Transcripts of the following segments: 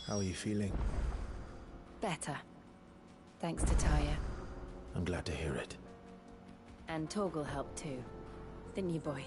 How are you feeling? Better. Thanks to Taya. I'm glad to hear it. And Torgal helped too. Didn't you, boy?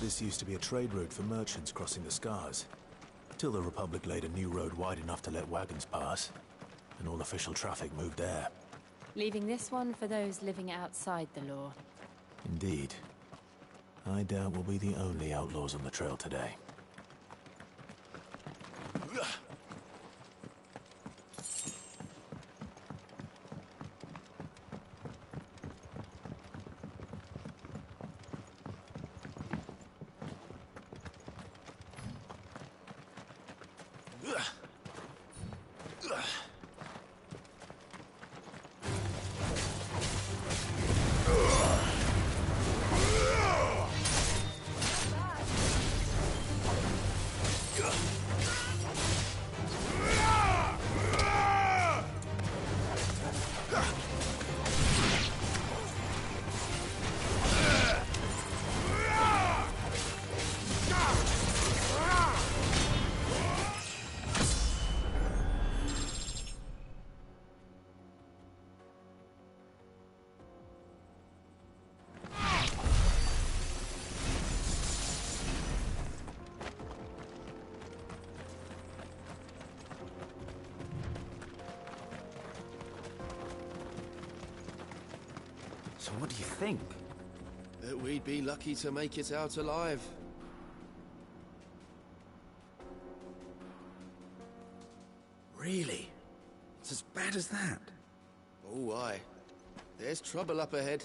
This used to be a trade route for merchants crossing the Scars, till the Republic laid a new road wide enough to let wagons pass, and all official traffic moved there. Leaving this one for those living outside the law. Indeed. I doubt we'll be the only outlaws on the trail today. So what do you think? That we'd be lucky to make it out alive. Really? It's as bad as that? Oh, aye. There's trouble up ahead.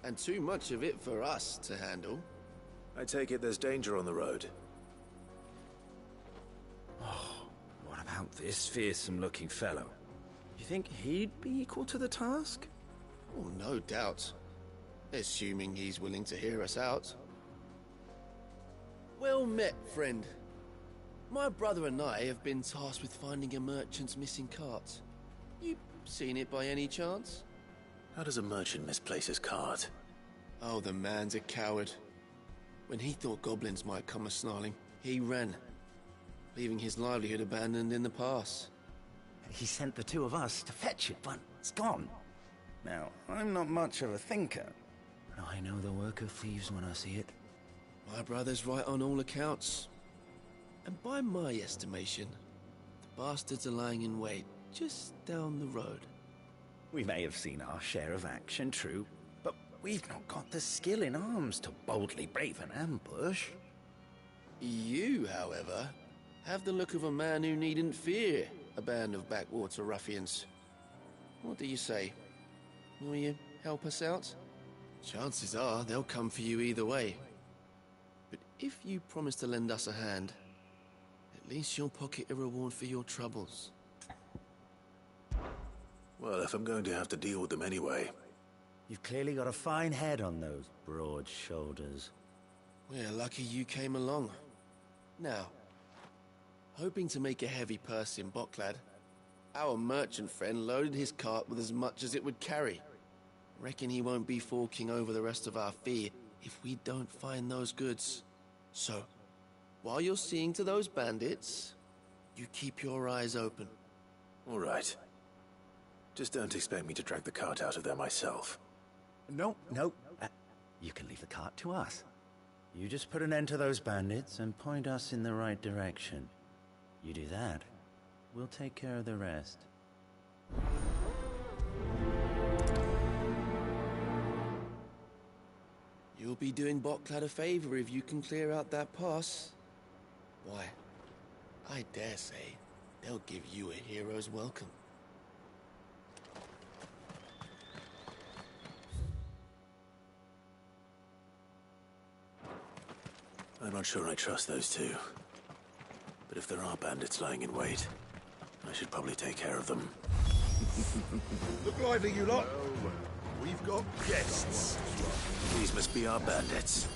And too much of it for us to handle. I take it there's danger on the road. Oh, what about this fearsome-looking fellow? You think he'd be equal to the task? Oh, no doubt. Assuming he's willing to hear us out. Well met, friend. My brother and I have been tasked with finding a merchant's missing cart. You seen it by any chance? How does a merchant misplace his cart? Oh, the man's a coward. When he thought goblins might come a-snarling, he ran, leaving his livelihood abandoned in the pass. He sent the two of us to fetch it, but it's gone. Now, I'm not much of a thinker, but I know the work of thieves when I see it. My brother's right on all accounts. And by my estimation, the bastards are lying in wait just down the road. We may have seen our share of action, true, but we've not got the skill in arms to boldly brave an ambush. You, however, have the look of a man who needn't fear a band of backwater ruffians. What do you say? Will you help us out? Chances are they'll come for you either way. But if you promise to lend us a hand, at least you'll pocket a reward for your troubles. Well, if I'm going to have to deal with them anyway. You've clearly got a fine head on those broad shoulders. We're lucky you came along. Now, hoping to make a heavy purse in Boklad, our merchant friend loaded his cart with as much as it would carry. Reckon he won't be forking over the rest of our fee if we don't find those goods. So, while you're seeing to those bandits, You keep your eyes open. All right. Just don't expect me to drag the cart out of there myself. No. You can leave the cart to us. You just put an end to those bandits and point us in the right direction. You do that, we'll take care of the rest. You'll be doing Botclad a favor if you can clear out that pass. Why, I dare say they'll give you a hero's welcome. I'm not sure I trust those two. But if there are bandits lying in wait, I should probably take care of them. Look lively, you lot. We've got guests. These must be our bandits.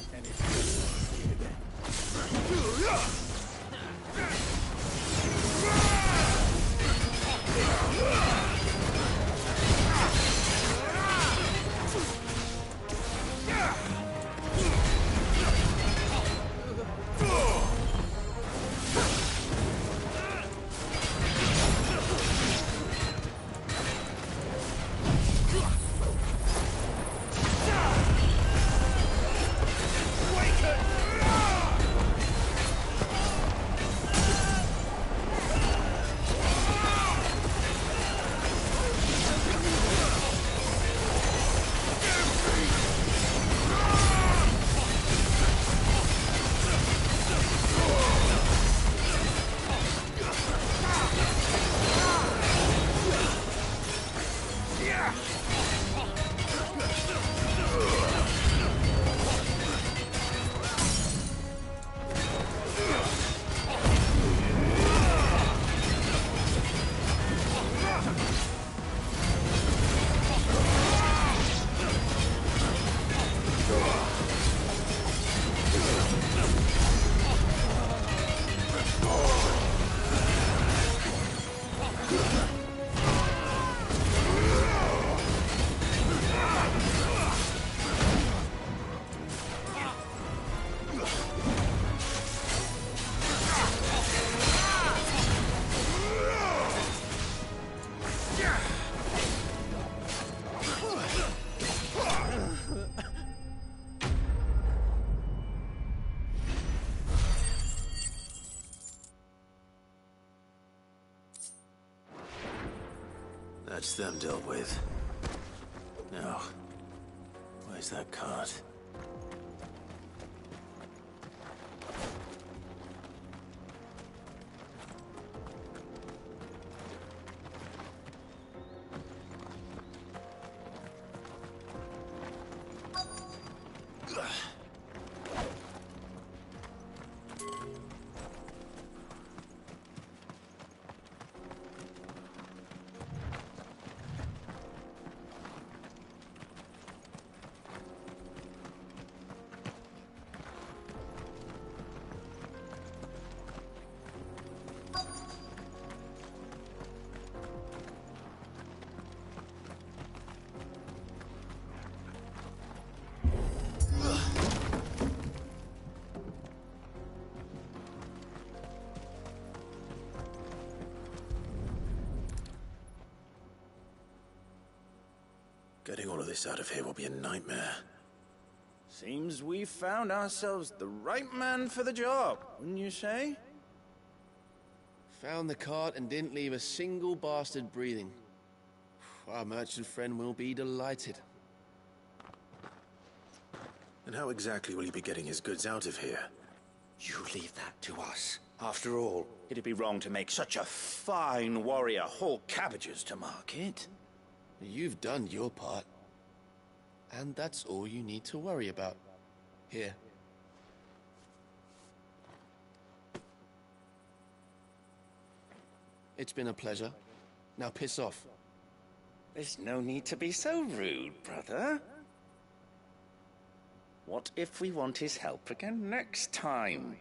That's them dealt with. Now, where's that cart? Getting all of this out of here will be a nightmare. Seems we found ourselves the right man for the job, wouldn't you say? Found the cart and didn't leave a single bastard breathing. Our merchant friend will be delighted. And how exactly will he be getting his goods out of here? You leave that to us. After all, it'd be wrong to make such a fine warrior haul cabbages to market. You've done your part. And that's all you need to worry about. Here. It's been a pleasure. Now piss off. There's no need to be so rude, brother. What if we want his help again next time?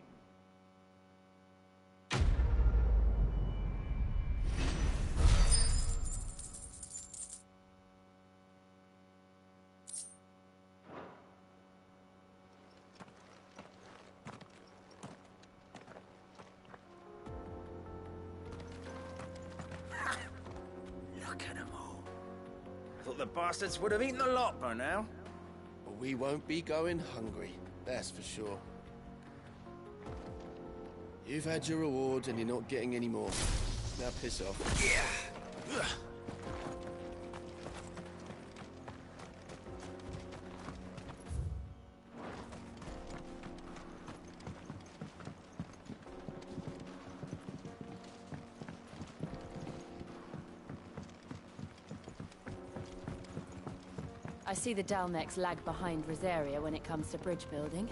Look at them all. I thought the bastards would have eaten the lot by now. But we won't be going hungry, that's for sure. You've had your reward and you're not getting any more. Now piss off. Yeah. Ugh. I see the Dalmex lag behind Rosaria when it comes to bridge building.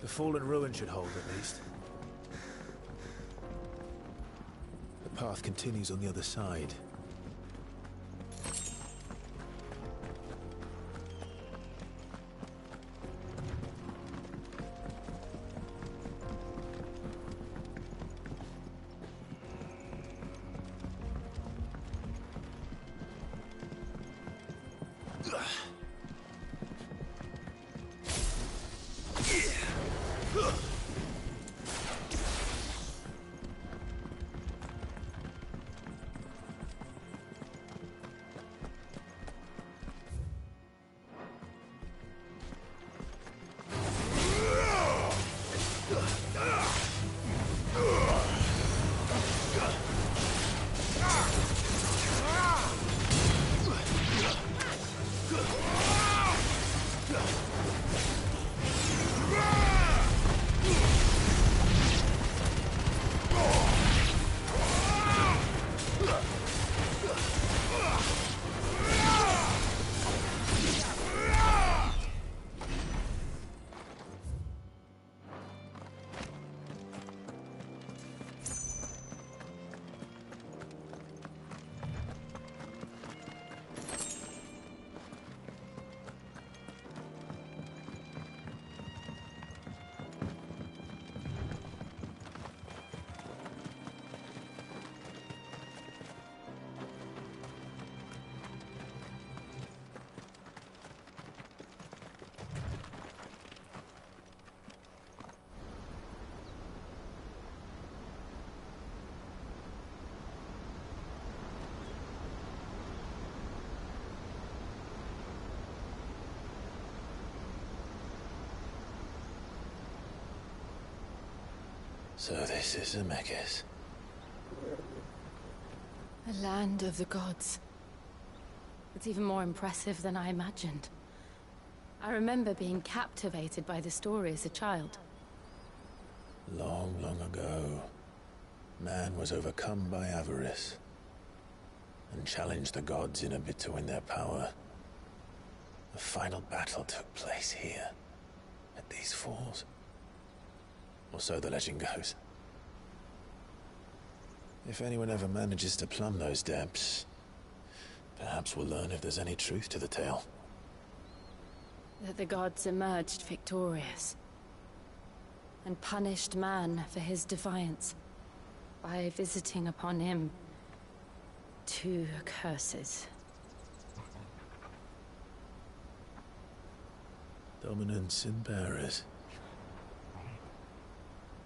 The fallen ruin should hold, at least. The path continues on the other side. So this is Zemeckis. A land of the gods. It's even more impressive than I imagined. I remember being captivated by the story as a child. Long, long ago, man was overcome by avarice and challenged the gods in a bid to win their power. The final battle took place here, at these falls. Or so the legend goes. If anyone ever manages to plumb those depths, perhaps we'll learn if there's any truth to the tale. That the gods emerged victorious and punished man for his defiance by visiting upon him 2 curses. Dominance and bearers.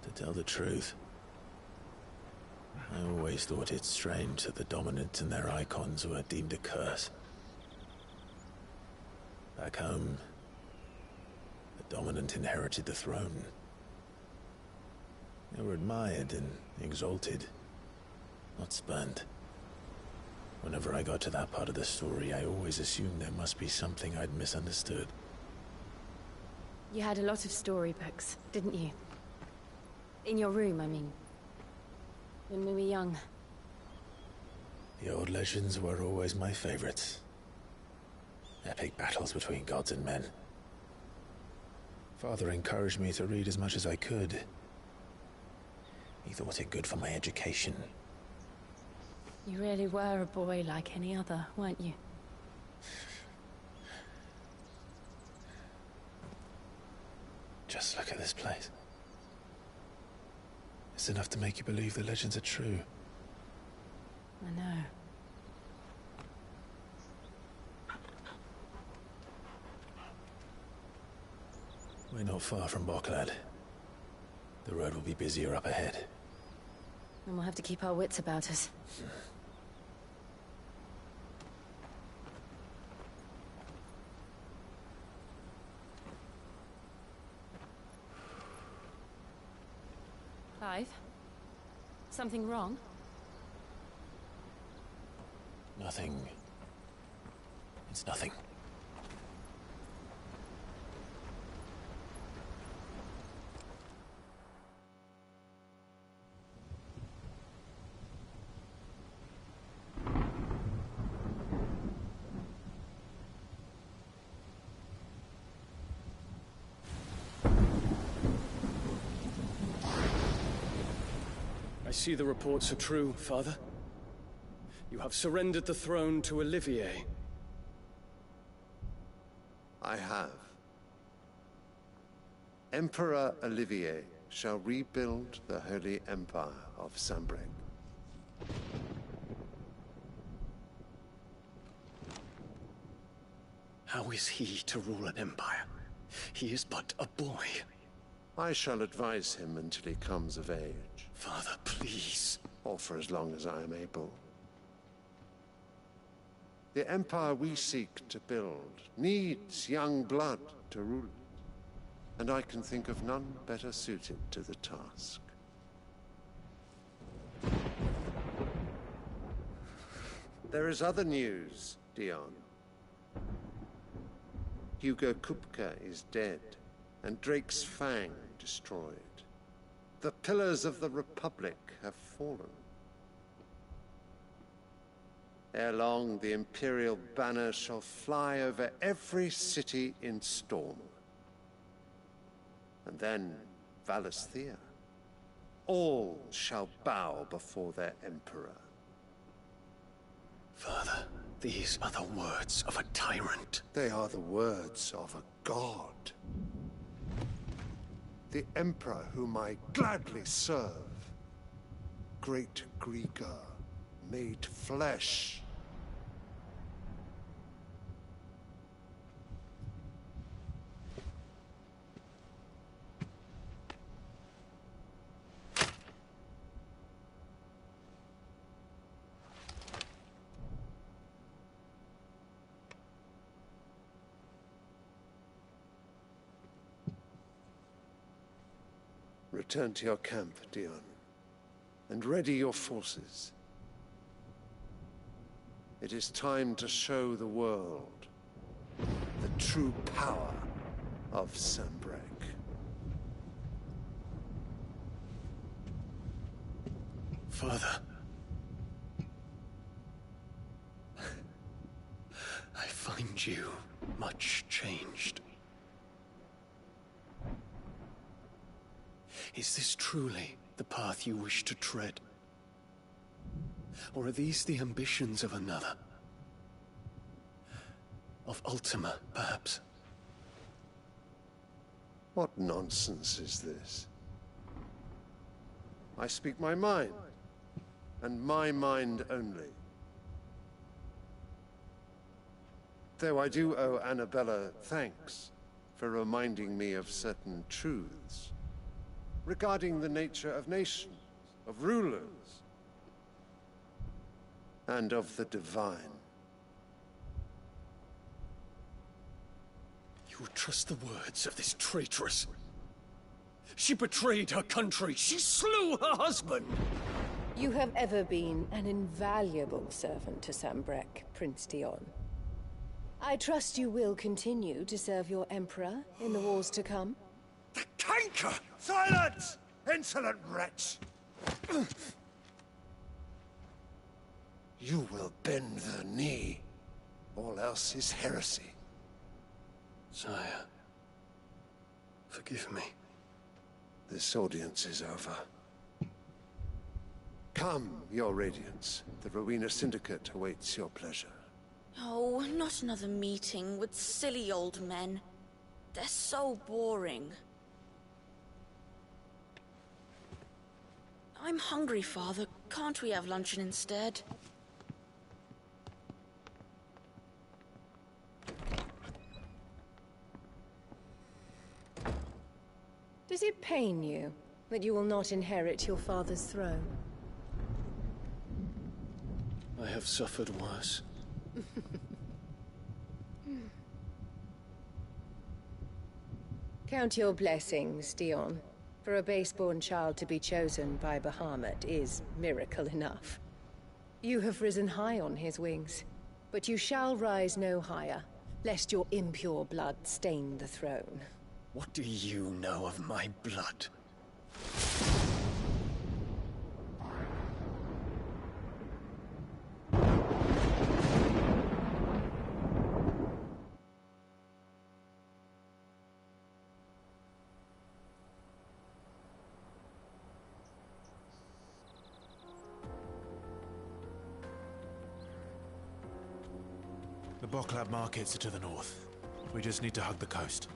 To tell the truth, I always thought it strange that the dominant and their icons were deemed a curse. Back home, the dominant inherited the throne. They were admired and exalted, not spurned. Whenever I got to that part of the story, I always assumed there must be something I'd misunderstood. You had a lot of storybooks, didn't you? In your room, I mean. When we were young. The old legends were always my favorites. Epic battles between gods and men. Father encouraged me to read as much as I could. He thought it good for my education. You really were a boy like any other, weren't you? Just look at this place. It's enough to make you believe the legends are true. I know. We're not far from Boklad. The road will be busier up ahead. And we'll have to keep our wits about us. Clive? Something wrong? Nothing. It's nothing. I see the reports are true, Father. You have surrendered the throne to Olivier. I have. Emperor Olivier shall rebuild the Holy Empire of Sanbreque. How is he to rule an empire? He is but a boy. I shall advise him until he comes of age. Father, please. Or for as long as I am able. The empire we seek to build needs young blood to rule it, and I can think of none better suited to the task. There is other news, Dion. Hugo Kupka is dead, and Drake's Fang destroyed. The pillars of the Republic have fallen. Ere long, the Imperial banner shall fly over every city in Storm. And then, Valisthea. All shall bow before their Emperor. Father, these are the words of a tyrant. They are the words of a god. The Emperor whom I gladly serve. Great Grieger, made flesh. Return to your camp, Dion, and ready your forces. It is time to show the world the true power of Sanbreque. Father. I find you much changed. Is this truly the path you wish to tread? Or are these the ambitions of another? Of Ultima, perhaps? What nonsense is this? I speak my mind, and my mind only. Though I do owe Annabella thanks for reminding me of certain truths regarding the nature of nations, of rulers, and of the divine. You would trust the words of this traitress? She betrayed her country. She slew her husband. You have ever been an invaluable servant to Sanbreque, Prince Dion. I trust you will continue to serve your Emperor in the wars to come. The canker! Silence! Insolent wretch! You will bend the knee. All else is heresy. Sire, forgive me. This audience is over. Come, your Radiance. The Rowena Syndicate awaits your pleasure. Oh, not another meeting with silly old men. They're so boring. I'm hungry, Father. Can't we have luncheon instead? Does it pain you that you will not inherit your father's throne? I have suffered worse. Count your blessings, Dion. For a base-born child to be chosen by Bahamut is miracle enough. You have risen high on his wings, but you shall rise no higher, lest your impure blood stain the throne. What do you know of my blood? The Boklab markets are to the north. We just need to hug the coast.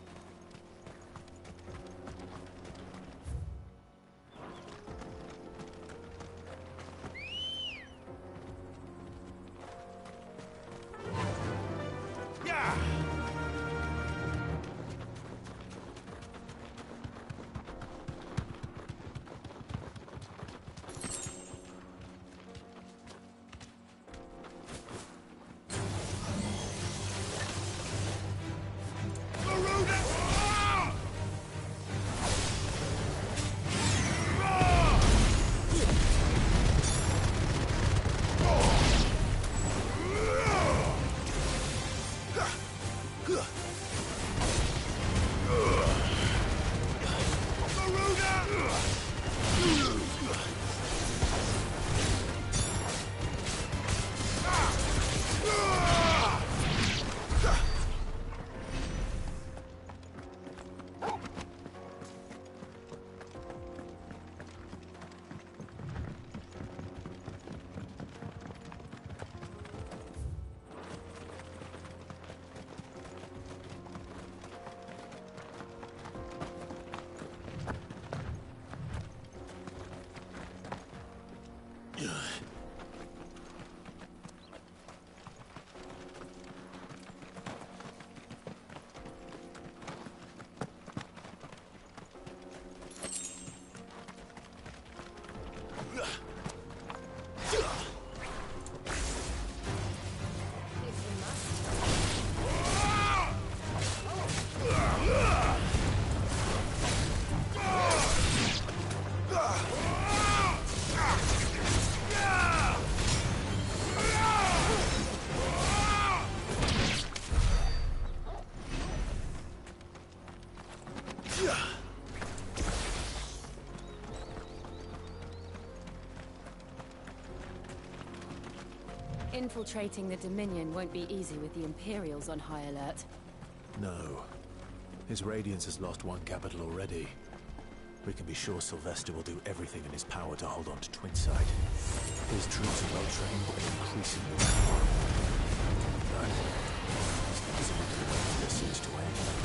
Infiltrating the Dominion won't be easy with the Imperials on high alert. No. His Radiance has lost one capital already. We can be sure Sylvester will do everything in his power to hold on to Twinside. His troops are well trained and increasingly powerful. But he's not to wait this seems to end.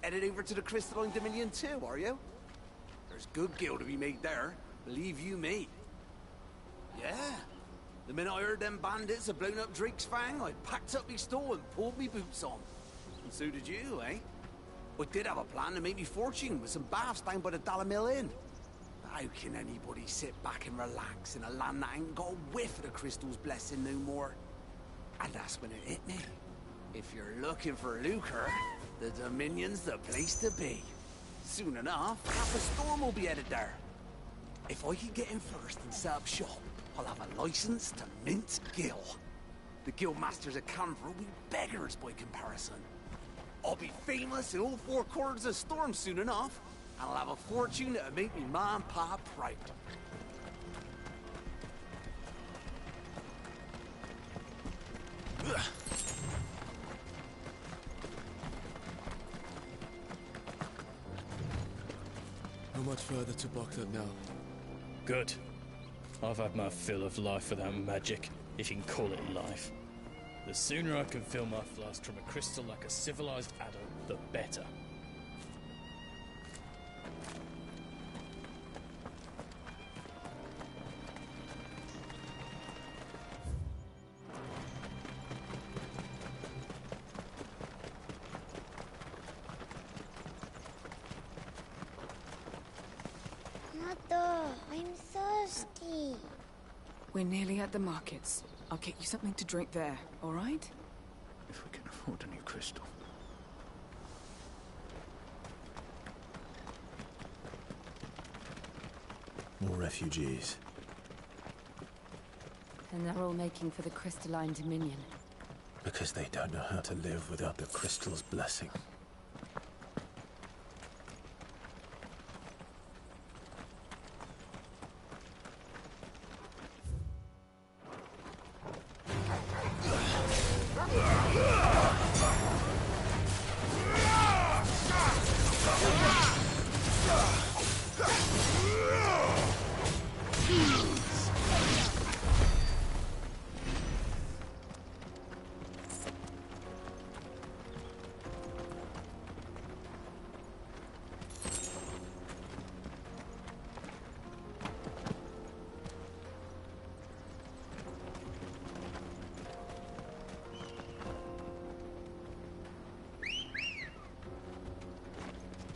Headed over to the Crystalline Dominion too, are you? There's good gil to be made there, believe you me. Yeah. The minute I heard them bandits had blown up Drake's Fang, I packed up me store and pulled me boots on. And so did you, eh? I did have a plan to make me fortune with some baths down by the Dalamil Inn. How can anybody sit back and relax in a land that ain't got a whiff of the crystal's blessing no more? And that's when it hit me. If you're looking for lucre, the Dominion's the place to be. Soon enough, half the storm will be headed there. If I can get in first and set up shop, I'll have a license to mint gil. The guild masters at Canver will be beggars by comparison. I'll be famous in all four corners of Storm soon enough, and I'll have a fortune that'll make me ma and pa proud. How much further to Buckland now? Good. I've had my fill of life without magic, if you can call it life. The sooner I can fill my flask from a crystal like a civilized adult, the better. Mother, I'm thirsty. We're nearly at the markets. I'll get you something to drink there, all right? If we can afford a new crystal. More refugees. And they're all making for the Crystalline Dominion. Because they don't know how to live without the crystal's blessing.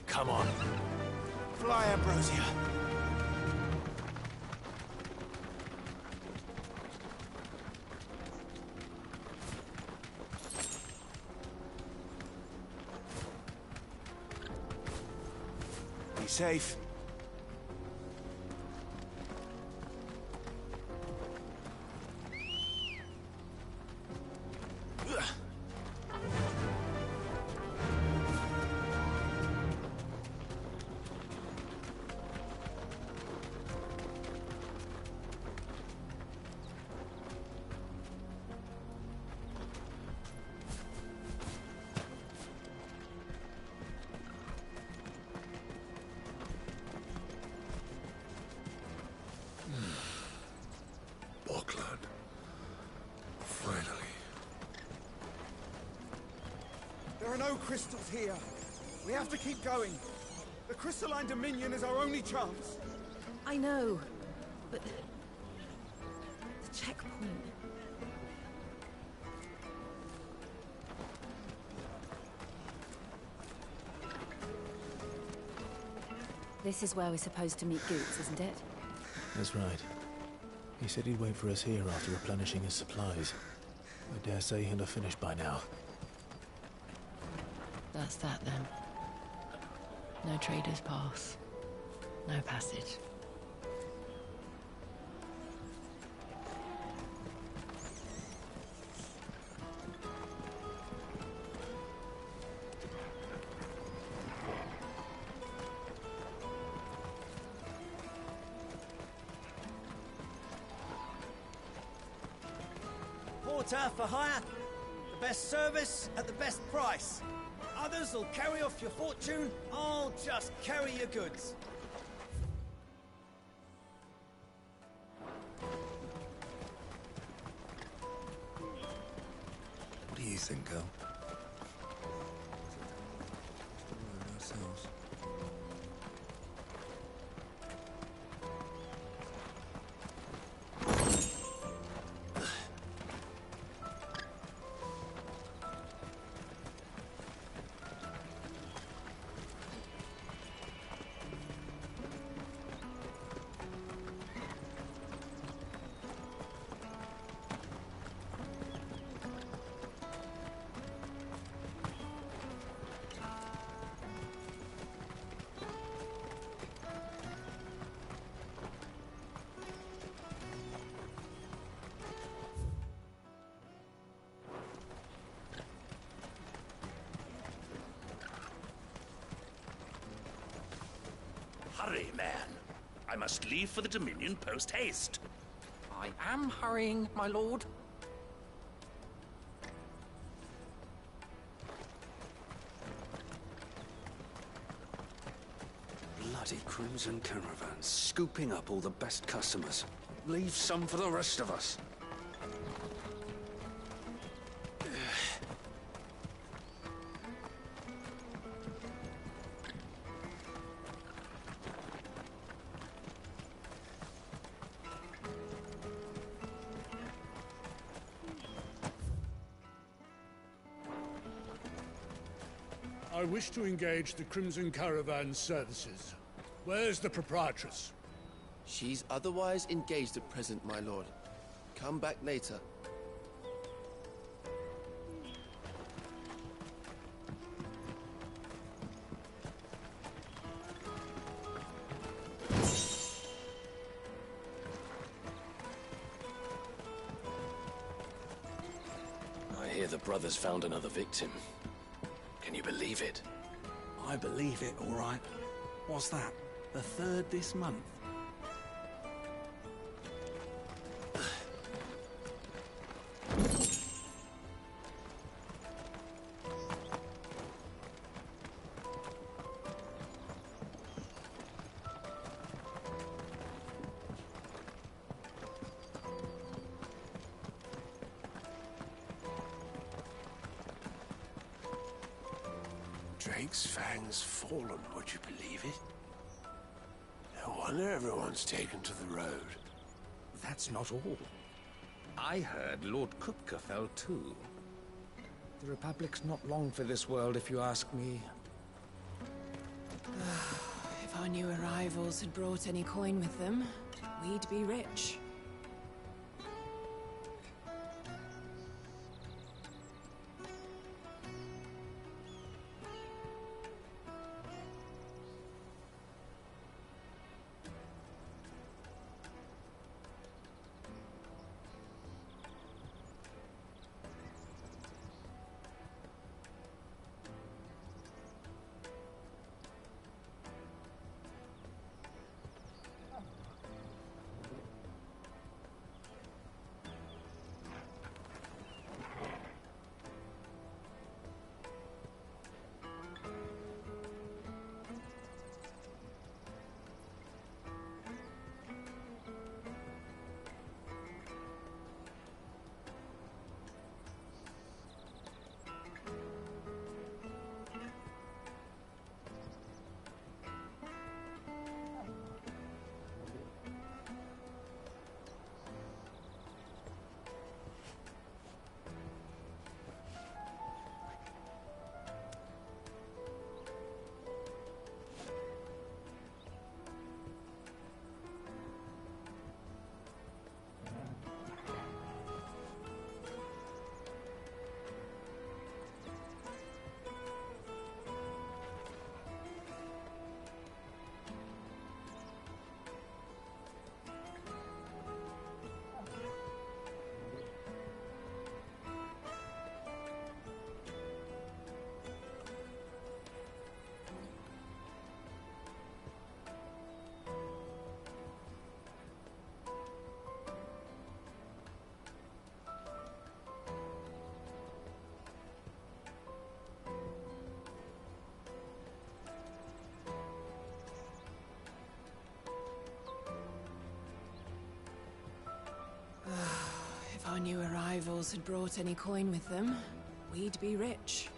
Come on. Fly, Ambrosia. Be safe. Buckland. Finally. There are no crystals here. We have to keep going. The Crystalline Dominion is our only chance. I know, but the checkpoint. This is where we're supposed to meet Goots, isn't it? That's right. He said he'd wait for us here after replenishing his supplies. I dare say he'll have finished by now. That's that then. No traders pass. No passage. Porter for hire. The best service at the best price. Others will carry off your fortune. I'll just carry your goods. What do you think, girl? Hurry, man. I must leave for the Dominion post-haste. I am hurrying, my lord. Bloody Crimson Caravan, scooping up all the best customers. Leave some for the rest of us. I wish to engage the Crimson Caravan services. Where's the proprietress? She's otherwise engaged at present, my lord. Come back later. I hear the brothers found another victim. Can you believe it? I believe it, all right. What's that? The third this month? Drake's Fang's fallen, would you believe it? No wonder everyone's taken to the road. That's not all. I heard Lord Kupka fell too. The Republic's not long for this world, if you ask me. If our new arrivals had brought any coin with them, we'd be rich. If our new arrivals had brought any coin with them, we'd be rich.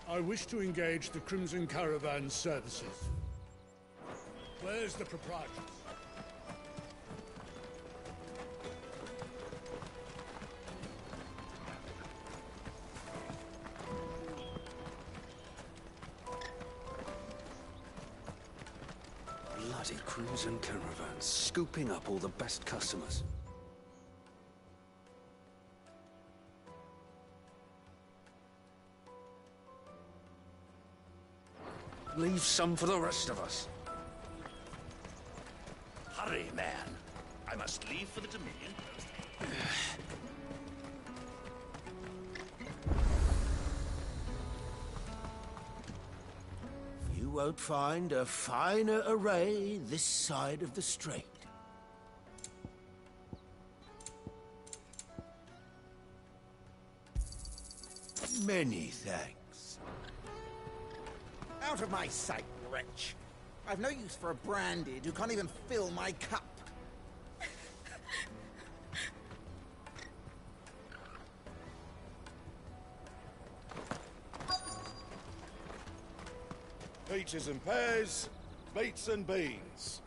I wish to engage the Crimson Caravan services. Where's the proprietress? Bloody Crimson Caravans, scooping up all the best customers. Leave some for the rest of us. Hurry, man. I must leave for the Dominion post. You won't find a finer array this side of the strait. Many thanks. Out of my sight, wretch. I've no use for a branded who can't even fill my cup. Peaches and pears, beets and beans.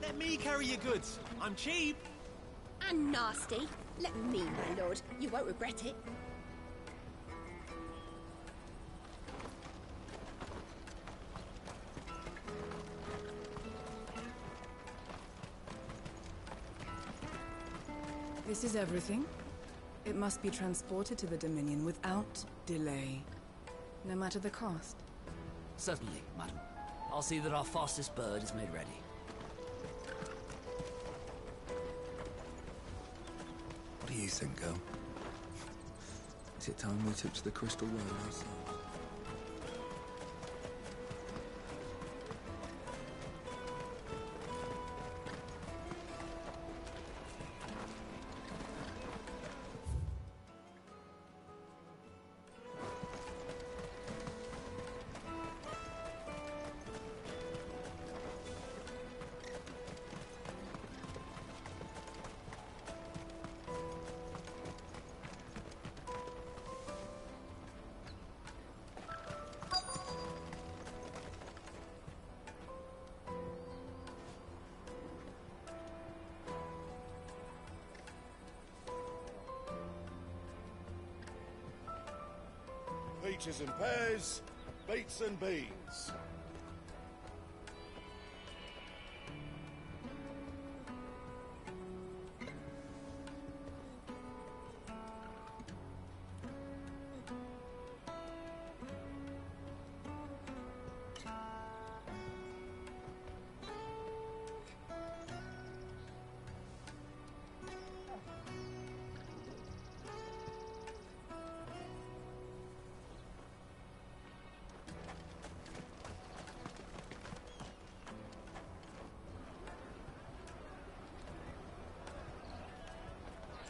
Let me carry your goods. I'm cheap. And nasty. Let me, my lord. You won't regret it. This is everything. It must be transported to the Dominion without delay, no matter the cost. Certainly, madam. I'll see that our fastest bird is made ready. What do you think, girl? Is it time we took to the Crystal Road ourselves? Peaches and pears, beets and beans.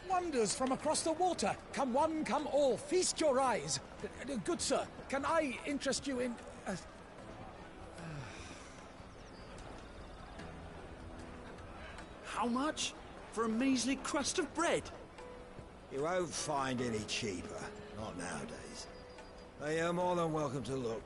Wonders from across the water. Come one, come all. Feast your eyes. Good sir, can I interest you in... How much? For a measly crust of bread? You won't find any cheaper. Not nowadays. But you're more than welcome to look.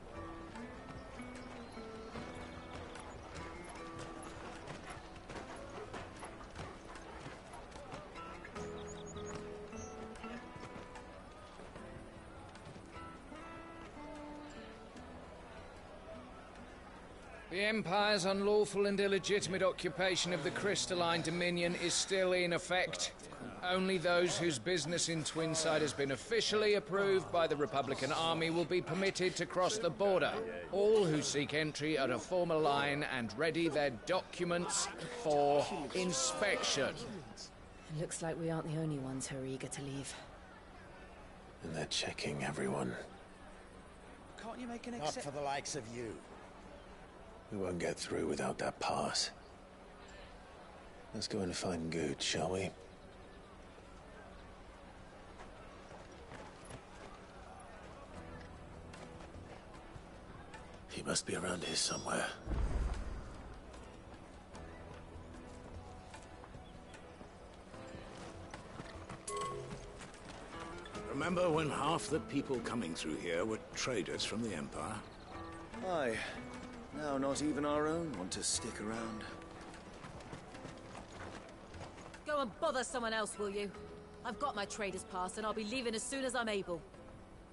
The Empire's unlawful and illegitimate occupation of the Crystalline Dominion is still in effect. Only those whose business in Twinside has been officially approved by the Republican Army will be permitted to cross the border. All who seek entry are to form a line and ready their documents for inspection. Looks like we aren't the only ones who are eager to leave. And they're checking everyone. Can't you make an exception? Not for the likes of you. We won't get through without that pass. Let's go and find Good, shall we? He must be around here somewhere. Remember when half the people coming through here were traders from the Empire? Aye. Now not even our own want to stick around. Go and bother someone else, will you? I've got my trader's pass, and I'll be leaving as soon as I'm able.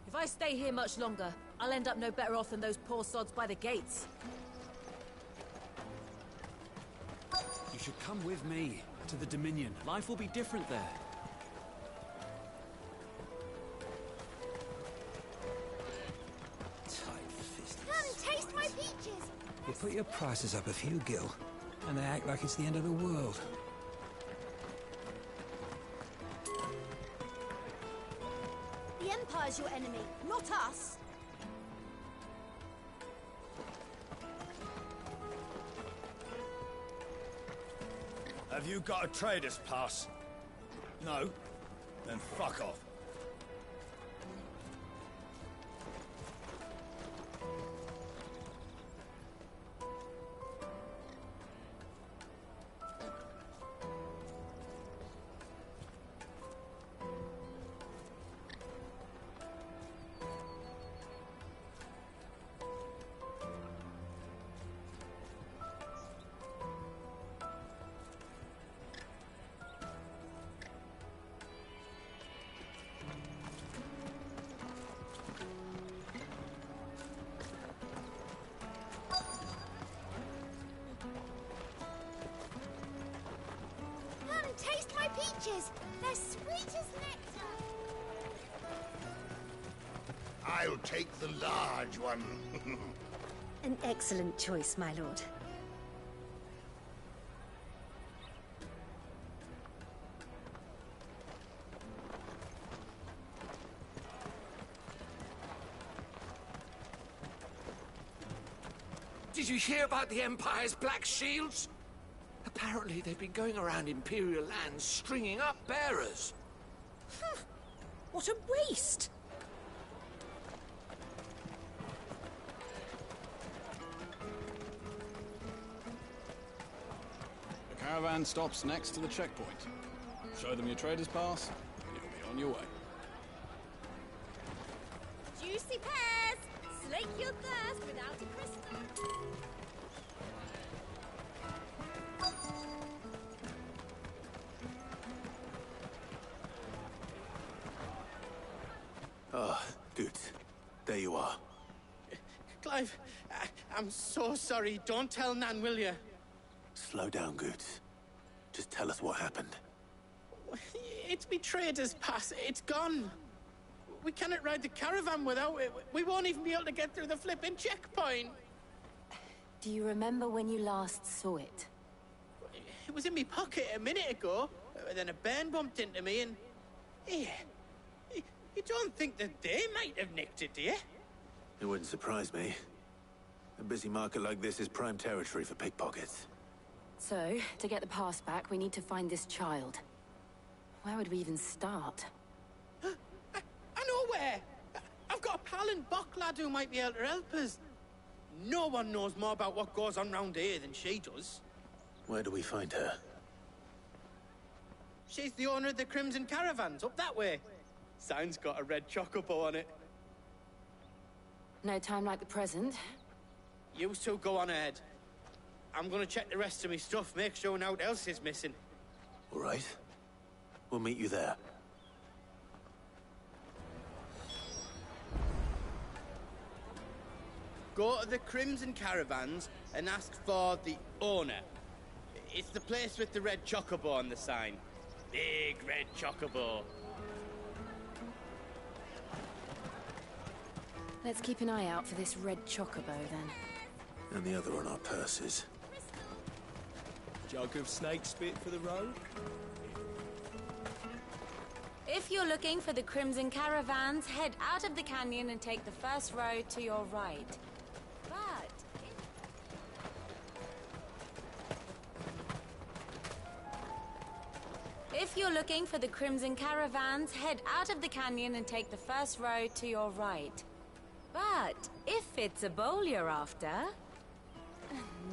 If I stay here much longer, I'll end up no better off than those poor sods by the gates. You should come with me to the Dominion. Life will be different there. Tight-fisted. Come, taste my peaches! You put your prices up a few gil, and they act like it's the end of the world. The Empire's your enemy, not us. Have you got a trader's pass? No? Then fuck off. Taste my peaches! They're sweet as nectar! I'll take the large one. An excellent choice, my lord. Did you hear about the Empire's Black Shields? Apparently they've been going around Imperial lands stringing up bearers. What a waste! The caravan stops next to the checkpoint. Show them your trader's pass, and you'll be on your way. Juicy pears! Slake your thirst without a crystal! Ah, good. There you are. Clive, I'm so sorry. Don't tell Nan, will you? Slow down, Goots. Just tell us what happened. It's betrayed us, pass. It's gone. We cannot ride the caravan without it. We won't even be able to get through the flipping checkpoint. Do you remember when you last saw it? It was in my pocket a minute ago. Then a bairn bumped into me and... Yeah. You don't think that they might have nicked it, do you? It wouldn't surprise me. A busy market like this is prime territory for pickpockets. So, to get the pass back, we need to find this child. Where would we even start? I know where! I've got a pal in Bock lad who might be able to help us. No one knows more about what goes on round here than she does. Where do we find her? She's the owner of the Crimson Caravans, up that way. Sign's got a red chocobo on it. No time like the present. You two go on ahead. I'm gonna check the rest of my stuff, make sure nothing else is missing. All right. We'll meet you there. Go to the Crimson Caravans and ask for the owner. It's the place with the red chocobo on the sign. Big red chocobo. Let's keep an eye out for this red chocobo, then. And the other on our purses. Jug of snake spit for the road? If you're looking for the Crimson Caravans, head out of the canyon and take the first road to your right. But if you're looking for the Crimson Caravans, head out of the canyon and take the first road to your right. But if it's a bowl you're after...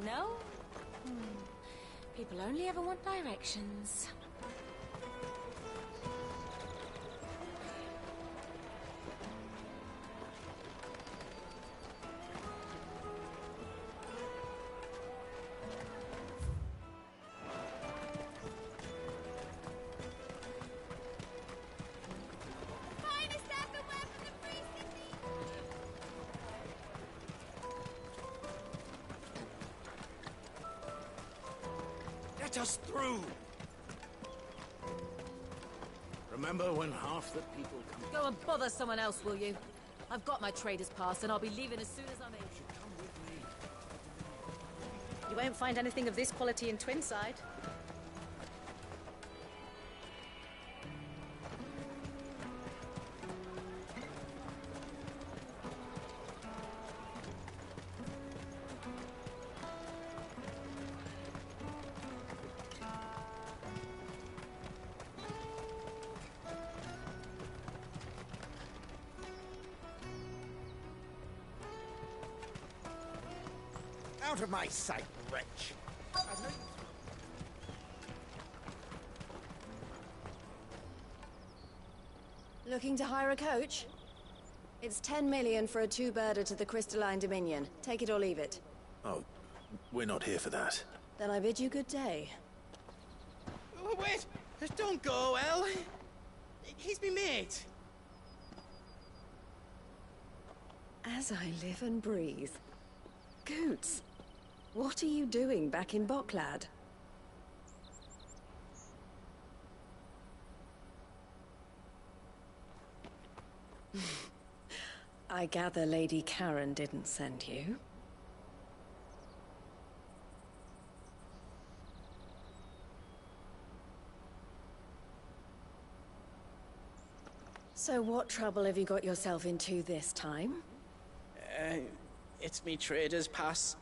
No? People only ever want directions. Let us through! Remember when half the people come... Go and bother someone else, will you? I've got my trader's pass, and I'll be leaving as soon as I'm able. You won't find anything of this quality in Twinside. Out of my sight, wretch! Looking to hire a coach? It's 10 million for a two-birder to the Crystalline Dominion. Take it or leave it. Oh, we're not here for that. Then I bid you good day. Oh, wait! Don't go, El! He's me mate. As I live and breathe. Goots, what are you doing back in Boklad? I gather Lady Karen didn't send you. So what trouble have you got yourself into this time? It's me trader's pass.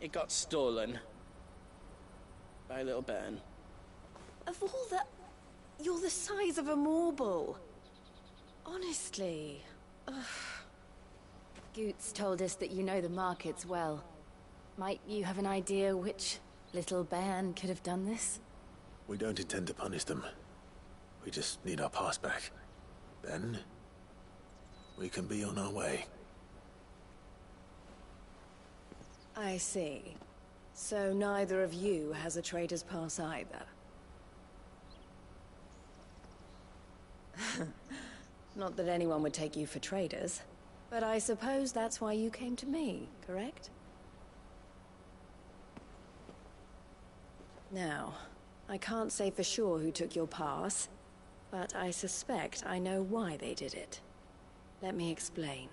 It got stolen. By little Ben. Of all the... You're the size of a marble. Honestly. Ugh. Goots told us that you know the markets well. Might you have an idea which little bairn could have done this? We don't intend to punish them. We just need our pass back. Then, we can be on our way. I see. So neither of you has a trader's pass either. Not that anyone would take you for traders, but I suppose that's why you came to me, correct? Now, I can't say for sure who took your pass, but I suspect I know why they did it. Let me explain.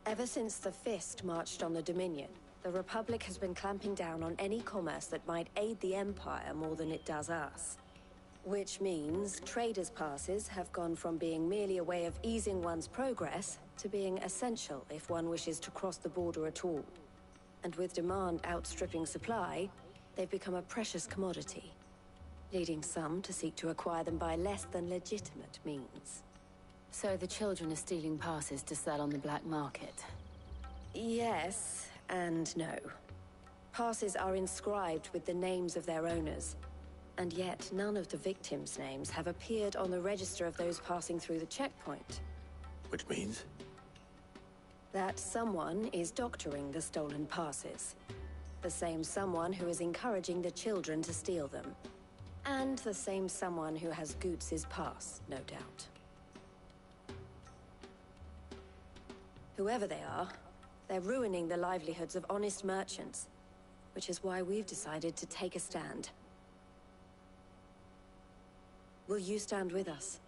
Ever since the Fist marched on the Dominion, the Republic has been clamping down on any commerce that might aid the Empire more than it does us. Which means traders' passes have gone from being merely a way of easing one's progress to being essential if one wishes to cross the border at all. And with demand outstripping supply, they've become a precious commodity, leading some to seek to acquire them by less than legitimate means. So the children are stealing passes to sell on the black market? Yes, and no. Passes are inscribed with the names of their owners, and yet none of the victims' names have appeared on the register of those passing through the checkpoint. Which means? That someone is doctoring the stolen passes. The same someone who is encouraging the children to steal them. And the same someone who has Goots' pass, no doubt. Whoever they are, they're ruining the livelihoods of honest merchants, which is why we've decided to take a stand. Will you stand with us?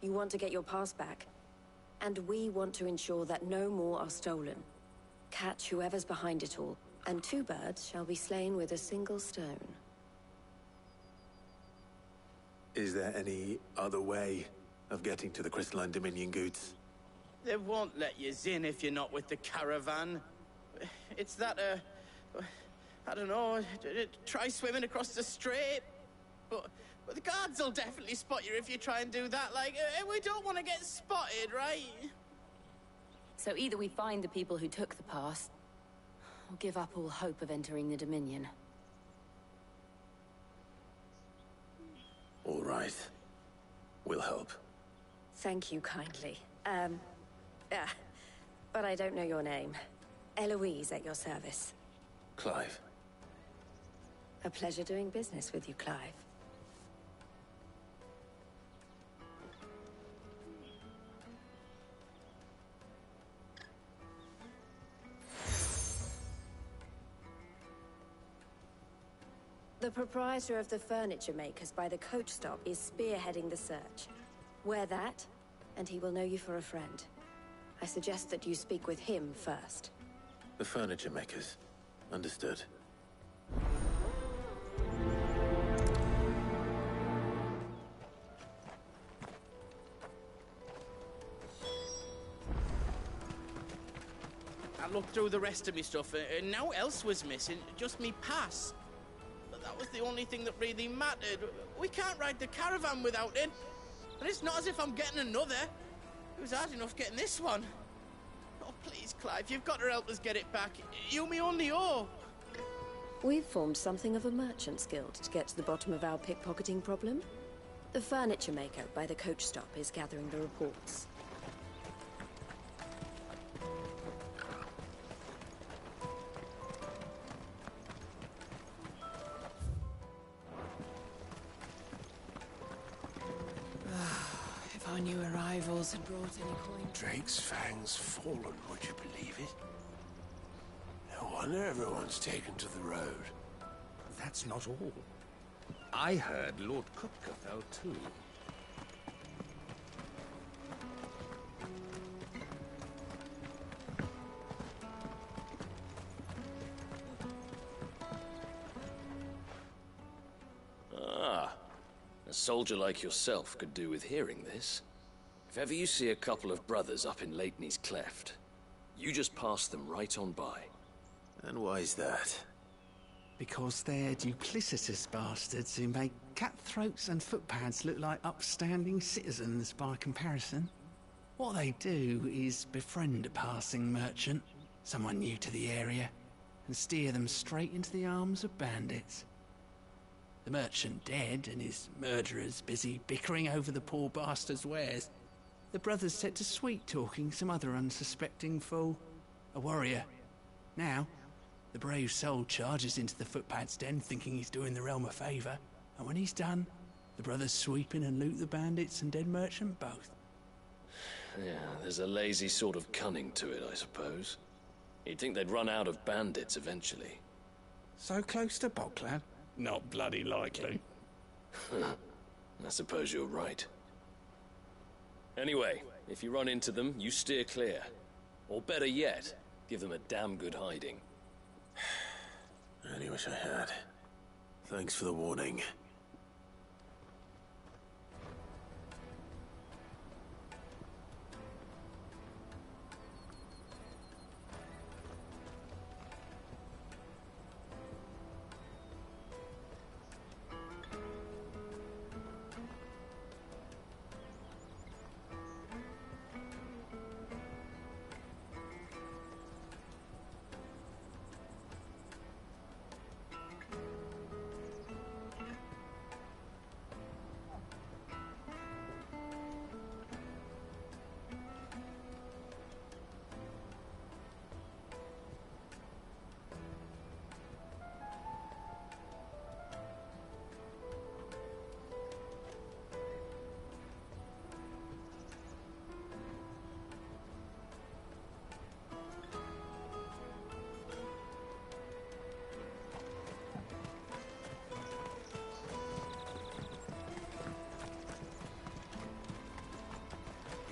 You want to get your pass back, and we want to ensure that no more are stolen. Catch whoever's behind it all, and two birds shall be slain with a single stone. Is there any other way of getting to the Crystalline Dominion, Goots? They won't let you in if you're not with the caravan. It's that, I don't know, try swimming across the strait. But the guards will definitely spot you if you try and do that. Like, we don't want to get spotted, right? So either we find the people who took the pass, or give up all hope of entering the Dominion. All right. We'll help. Thank you kindly. But I don't know your name. Eloise at your service. Clive. A pleasure doing business with you, Clive. The proprietor of the furniture makers by the coach stop is spearheading the search. Wear that, and he will know you for a friend. I suggest that you speak with him first. The furniture makers. Understood. I looked through the rest of me stuff, and now else was missing, just me pass. But that was the only thing that really mattered. We can't ride the caravan without it. And it's not as if I'm getting another. It was hard enough getting this one. Oh, please, Clive, you've got to help us get it back. You me only owe. We've formed something of a merchant's guild to get to the bottom of our pickpocketing problem. The furniture maker by the coach stop is gathering the reports. If our new arrivals had brought any coin... Drake's Fang's fallen, would you believe it? No wonder everyone's taken to the road. That's not all. I heard Lord Kupka fell too. Ah. A soldier like yourself could do with hearing this. If ever you see a couple of brothers up in Leitney's Cleft, you just pass them right on by. And why is that? Because they're duplicitous bastards who make cutthroats and footpads look like upstanding citizens by comparison. What they do is befriend a passing merchant, someone new to the area, and steer them straight into the arms of bandits. The merchant dead and his murderers busy bickering over the poor bastard's wares. The brothers set to sweet-talking some other unsuspecting fool, a warrior. Now, the brave soul charges into the footpad's den thinking he's doing the realm a favour, and when he's done, the brothers sweep in and loot the bandits and dead merchant both. Yeah, there's a lazy sort of cunning to it, I suppose. You'd think they'd run out of bandits eventually. So close to Boklad? Not bloody likely. I suppose you're right. Anyway, if you run into them, you steer clear. Or better yet, give them a damn good hiding. I only wish I had. Thanks for the warning.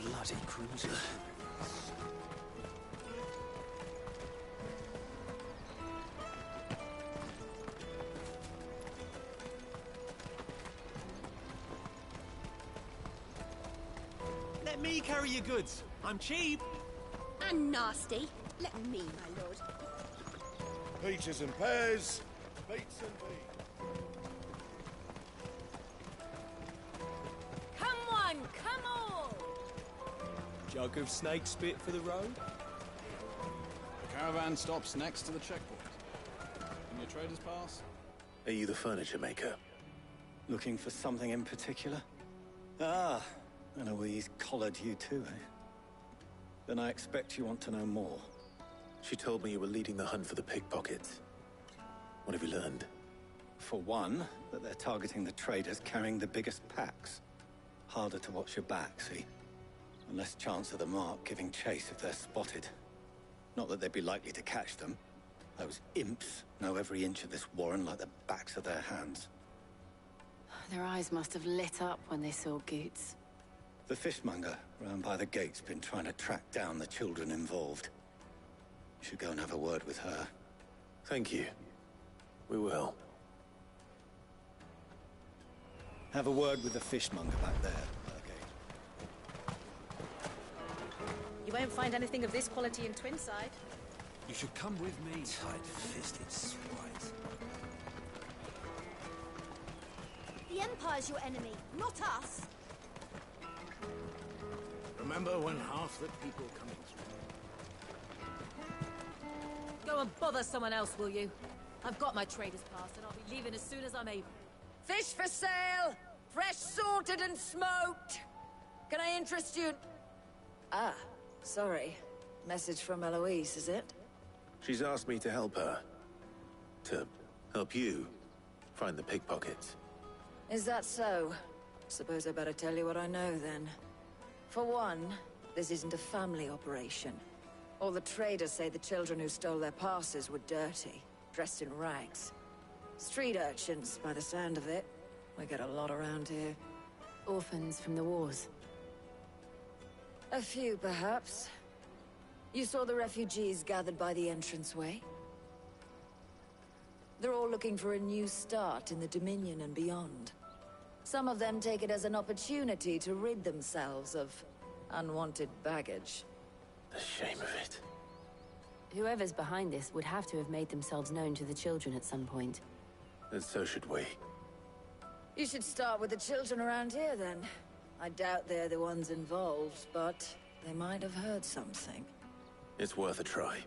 Bloody cruiser. Let me carry your goods. I'm cheap. And nasty. Let me, my lord. Peaches and pears, beets and beans. Come on, come all! Jug of snake spit for the road? The caravan stops next to the checkpoint. And your trader's pass? Are you the furniture maker? Looking for something in particular? Ah, Eloise collared you too, eh? Then I expect you want to know more. She told me you were leading the hunt for the pickpockets. What have you learned? For one, that they're targeting the traders carrying the biggest packs. Harder to watch your back, see? And less chance of the mark giving chase if they're spotted. Not that they'd be likely to catch them. Those imps know every inch of this warren like the backs of their hands. Their eyes must have lit up when they saw Goots. The fishmonger round by the gate's been trying to track down the children involved. You should go and have a word with her. Thank you. We will. Have a word with the fishmonger back there. You won't find anything of this quality in Twinside. You should come with me. Tight-fisted swines. The Empire's your enemy, not us. Remember when half the people coming through? Go and bother someone else, will you? I've got my trader's pass, and I'll be leaving as soon as I'm able. Fish for sale! Fresh salted and smoked! Can I interest you? Ah, sorry. Message from Eloise, is it? She's asked me to help her. To help you find the pickpockets. Is that so? Suppose I better tell you what I know, then. For one, this isn't a family operation. All the traders say the children who stole their passes were dirty, dressed in rags. Street urchins, by the sound of it. We get a lot around here. Orphans from the wars. A few, perhaps. You saw the refugees gathered by the entranceway? They're all looking for a new start in the Dominion and beyond. Some of them take it as an opportunity to rid themselves of unwanted baggage. The shame of it. Whoever's behind this would have to have made themselves known to the children at some point. And so should we. You should start with the children around here, then. I doubt they're the ones involved, but they might have heard something. It's worth a try.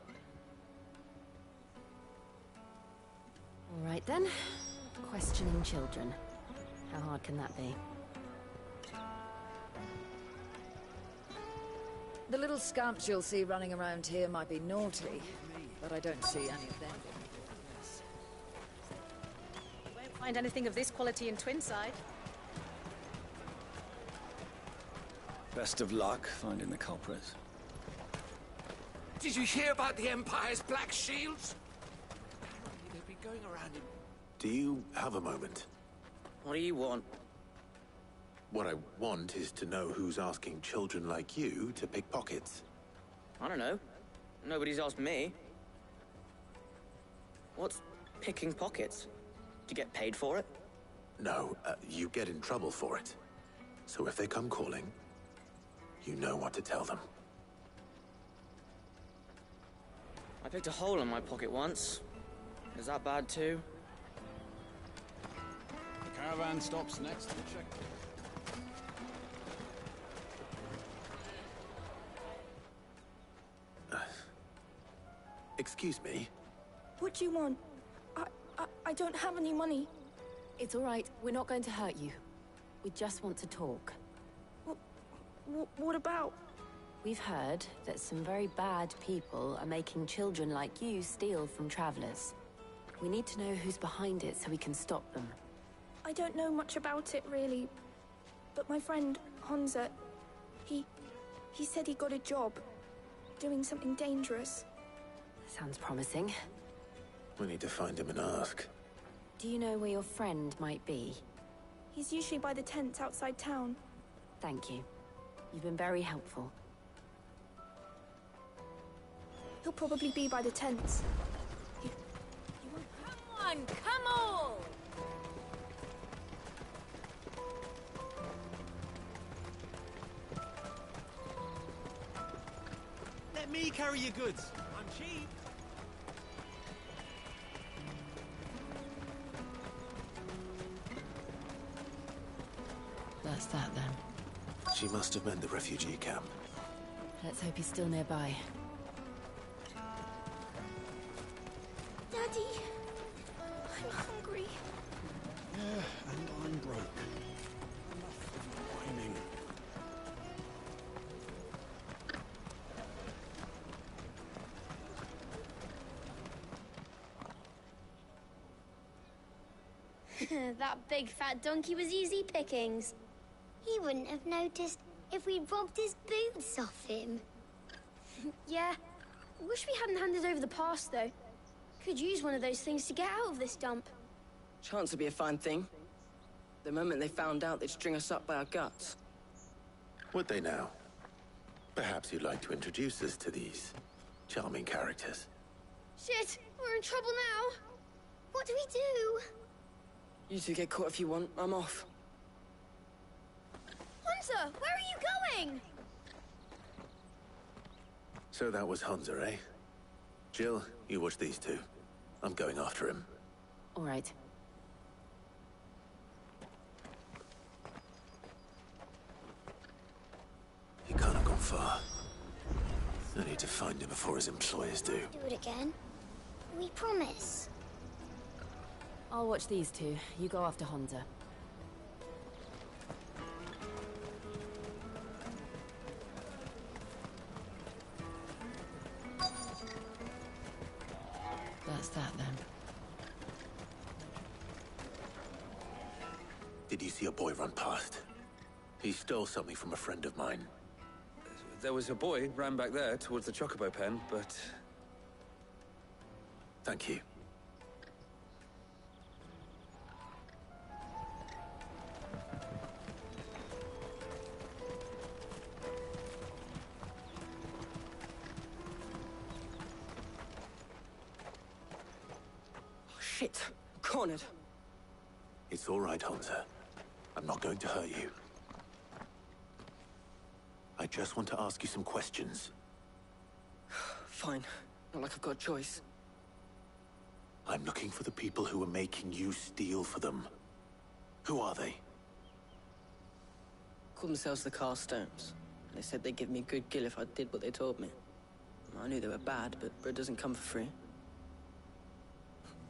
All right, then. Questioning children. How hard can that be? The little scamps you'll see running around here might be naughty, but I don't see any of them. You won't find anything of this quality in Twinside. Best of luck finding the culprits. Did you hear about the Empire's Black Shields? Apparently they've been going around in... Do you have a moment? What do you want? What I want is to know who's asking children like you to pick pockets. I don't know. Nobody's asked me. What's picking pockets? Do you get paid for it? No, you get in trouble for it. So if they come calling, you know what to tell them. I picked a hole in my pocket once. Is that bad too? The caravan stops next to the checkpoint. Excuse me? What do you want? I don't have any money. It's all right. We're not going to hurt you. We just want to talk. What about? We've heard that some very bad people are making children like you steal from travelers. We need to know who's behind it so we can stop them. I don't know much about it, really. But my friend, Hansa, he said he got a job. Doing something dangerous. Sounds promising. We need to find him and ask. Do you know where your friend might be? He's usually by the tents outside town. Thank you. You've been very helpful. He'll probably be by the tents. Come on, come on! Let me carry your goods. I'm cheap. That's that, then. She must have meant the refugee camp. Let's hope he's still nearby. Daddy, I'm hungry. Yeah, and I'm broke. Enough of whining. That big fat donkey was easy pickings. He wouldn't have noticed if we'd robbed his boots off him. Yeah. Wish we hadn't handed over the pass, though. Could use one of those things to get out of this dump. Chance would be a fine thing. The moment they found out, they'd string us up by our guts. Would they now? Perhaps you'd like to introduce us to these charming characters. Shit, we're in trouble now. What do we do? You two get caught if you want. I'm off. Hunter, where are you going? So that was Hunter, eh? Jill, you watch these two. I'm going after him. All right. He can't have gone far. I need to find him before his employers do. Do it again. We promise. I'll watch these two. You go after Honza. That's that then. Did you see a boy run past? He stole something from a friend of mine. There was a boy ran back there towards the Chocobo pen, but... Thank you. Oh, shit. I'm cornered. It's all right, Hunter. I'm not going to hurt you. I just want to ask you some questions. Fine. Not like I've got a choice. I'm looking for the people who are making you steal for them. Who are they? Called themselves the Carstones. They said they'd give me good gill if I did what they told me. I knew they were bad, but bread doesn't come for free.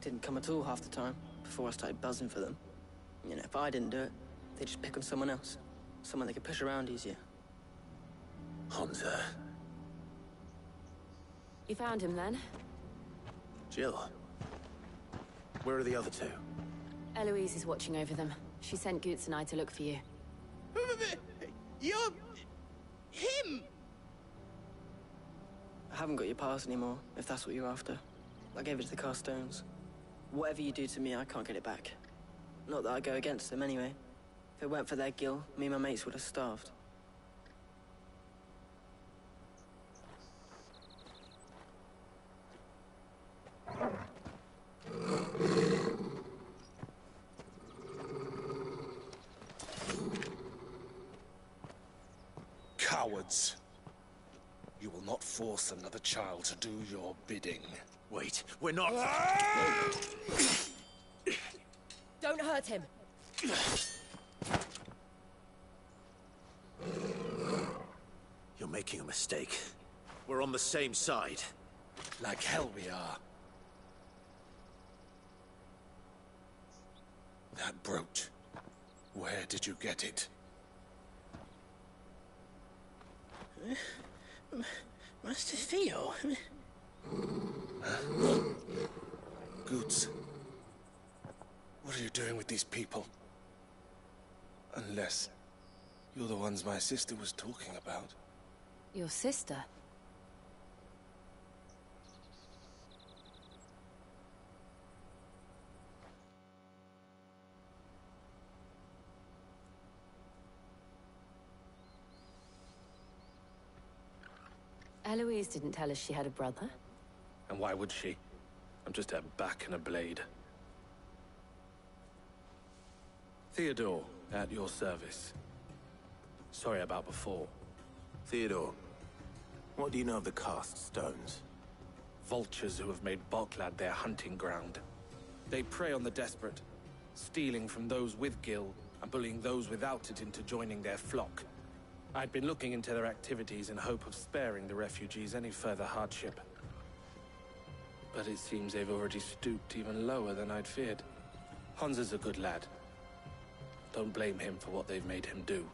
Didn't come at all half the time, before I started buzzing for them. You know, if I didn't do it, they'd just pick on someone else. Someone they could push around easier. Hunter. You found him then? Jill. Where are the other two? Eloise is watching over them. She sent Goots and I to look for you. You're... him! I haven't got your pass anymore, if that's what you're after. I gave it to the Carstones. Whatever you do to me, I can't get it back. Not that I go against them anyway. If it weren't for their gill, me and my mates would have starved. Cowards. You will not force another child to do your bidding. Wait, we're not... Don't hurt him. You're making a mistake. We're on the same side. Like hell we are. That brooch. Where did you get it? Master Theo? Goots. What are you doing with these people? Unless you're the ones my sister was talking about. Your sister? Eloise didn't tell us she had a brother. And why would she? I'm just a back and a blade. Theodore, at your service. Sorry about before. Theodore, what do you know of the Cast Stones? Vultures who have made Boklad their hunting ground. They prey on the desperate, stealing from those with gil and bullying those without it into joining their flock. I'd been looking into their activities in hope of sparing the refugees any further hardship. But it seems they've already stooped even lower than I'd feared. Hunza's a good lad. Don't blame him for what they've made him do.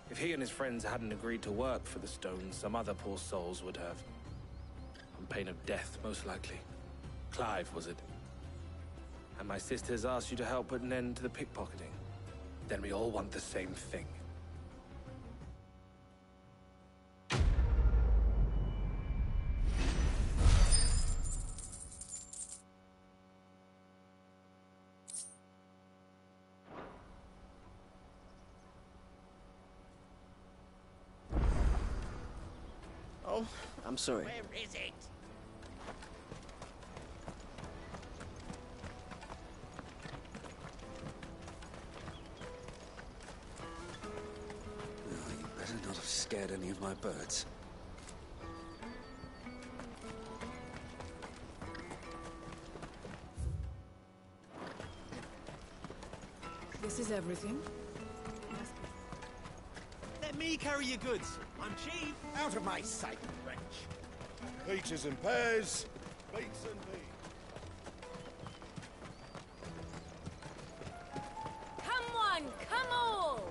If he and his friends hadn't agreed to work for the Stones, some other poor souls would have. On pain of death, most likely. Clive, was it? And my sisters asked you to help put an end to the pickpocketing. Then we all want the same thing. Oh, I'm sorry. where is it? Oh, you better not have scared any of my birds. This is everything. Let me carry your goods. I'm cheap. Out of my sight, wench. Peaches and pears, beets and beans. Come one, come all!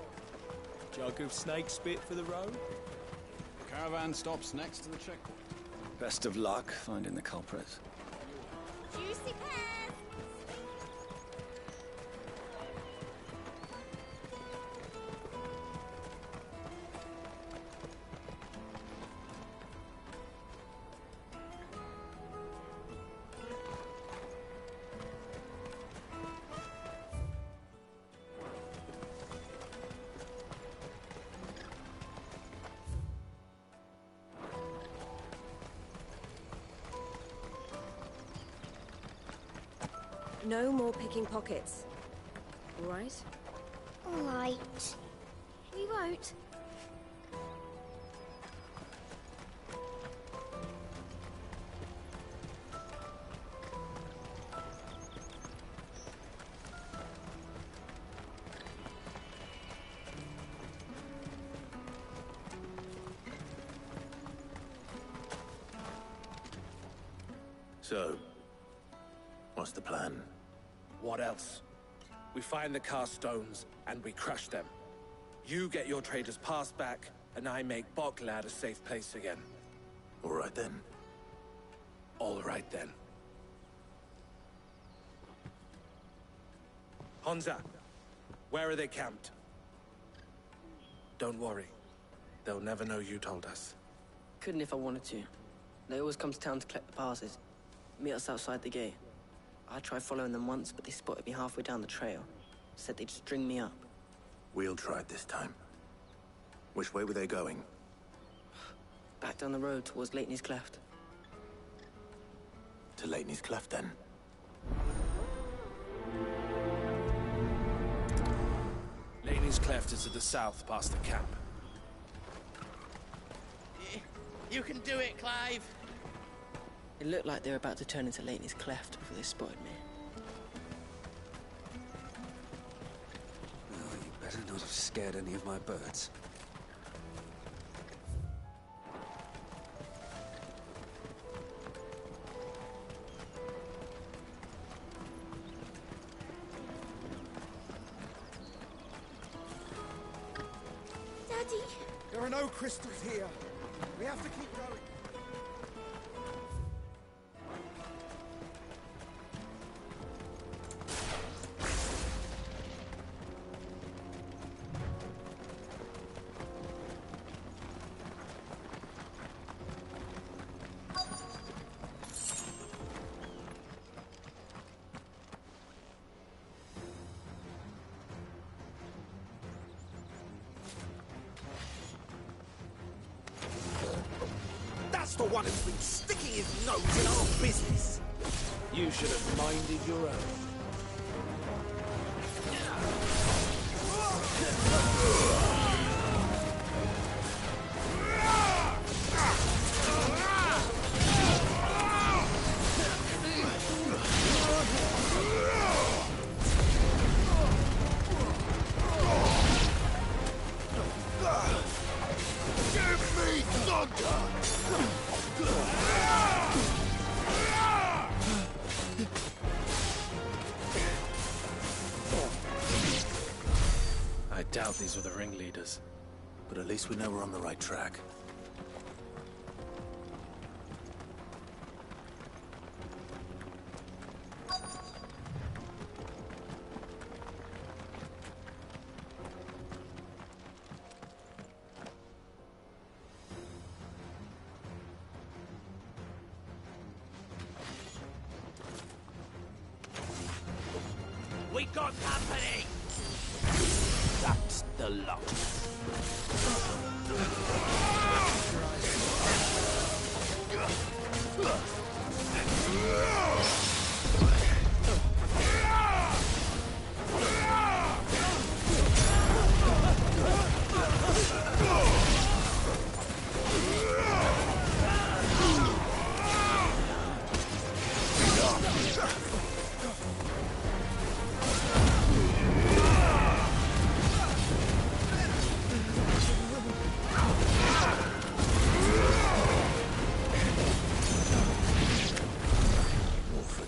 Jug of snake spit for the road? The caravan stops next to the checkpoint. Best of luck finding the culprits. Juicy pears! No more picking pockets. All right? All right. We won't. So, what's the plan? What else? We find the cast stones, and we crush them. You get your trader's pass back, and I make Boklad a safe place again. All right then. All right then. Honza, where are they camped? Don't worry. They'll never know you told us. Couldn't if I wanted to. They always come to town to collect the passes. Meet us outside the gate. I tried following them once, but they spotted me halfway down the trail. Said they'd string me up. We'll try it this time. Which way were they going? Back down the road towards Leitney's Cleft. To Leitney's Cleft, then? Leitney's Cleft is to the south, past the camp. You can do it, Clive. It looked like they were about to turn into Leitney's Cleft before they spotted me. Oh, you better not have scared any of my birds. Daddy! There are no crystals here. We have to keep going. That's the one who's been sticking his nose in our business. You should have minded your own. Give me thunder! I doubt these were the ringleaders. But at least we know we're on the right track. We got company! That's the lot.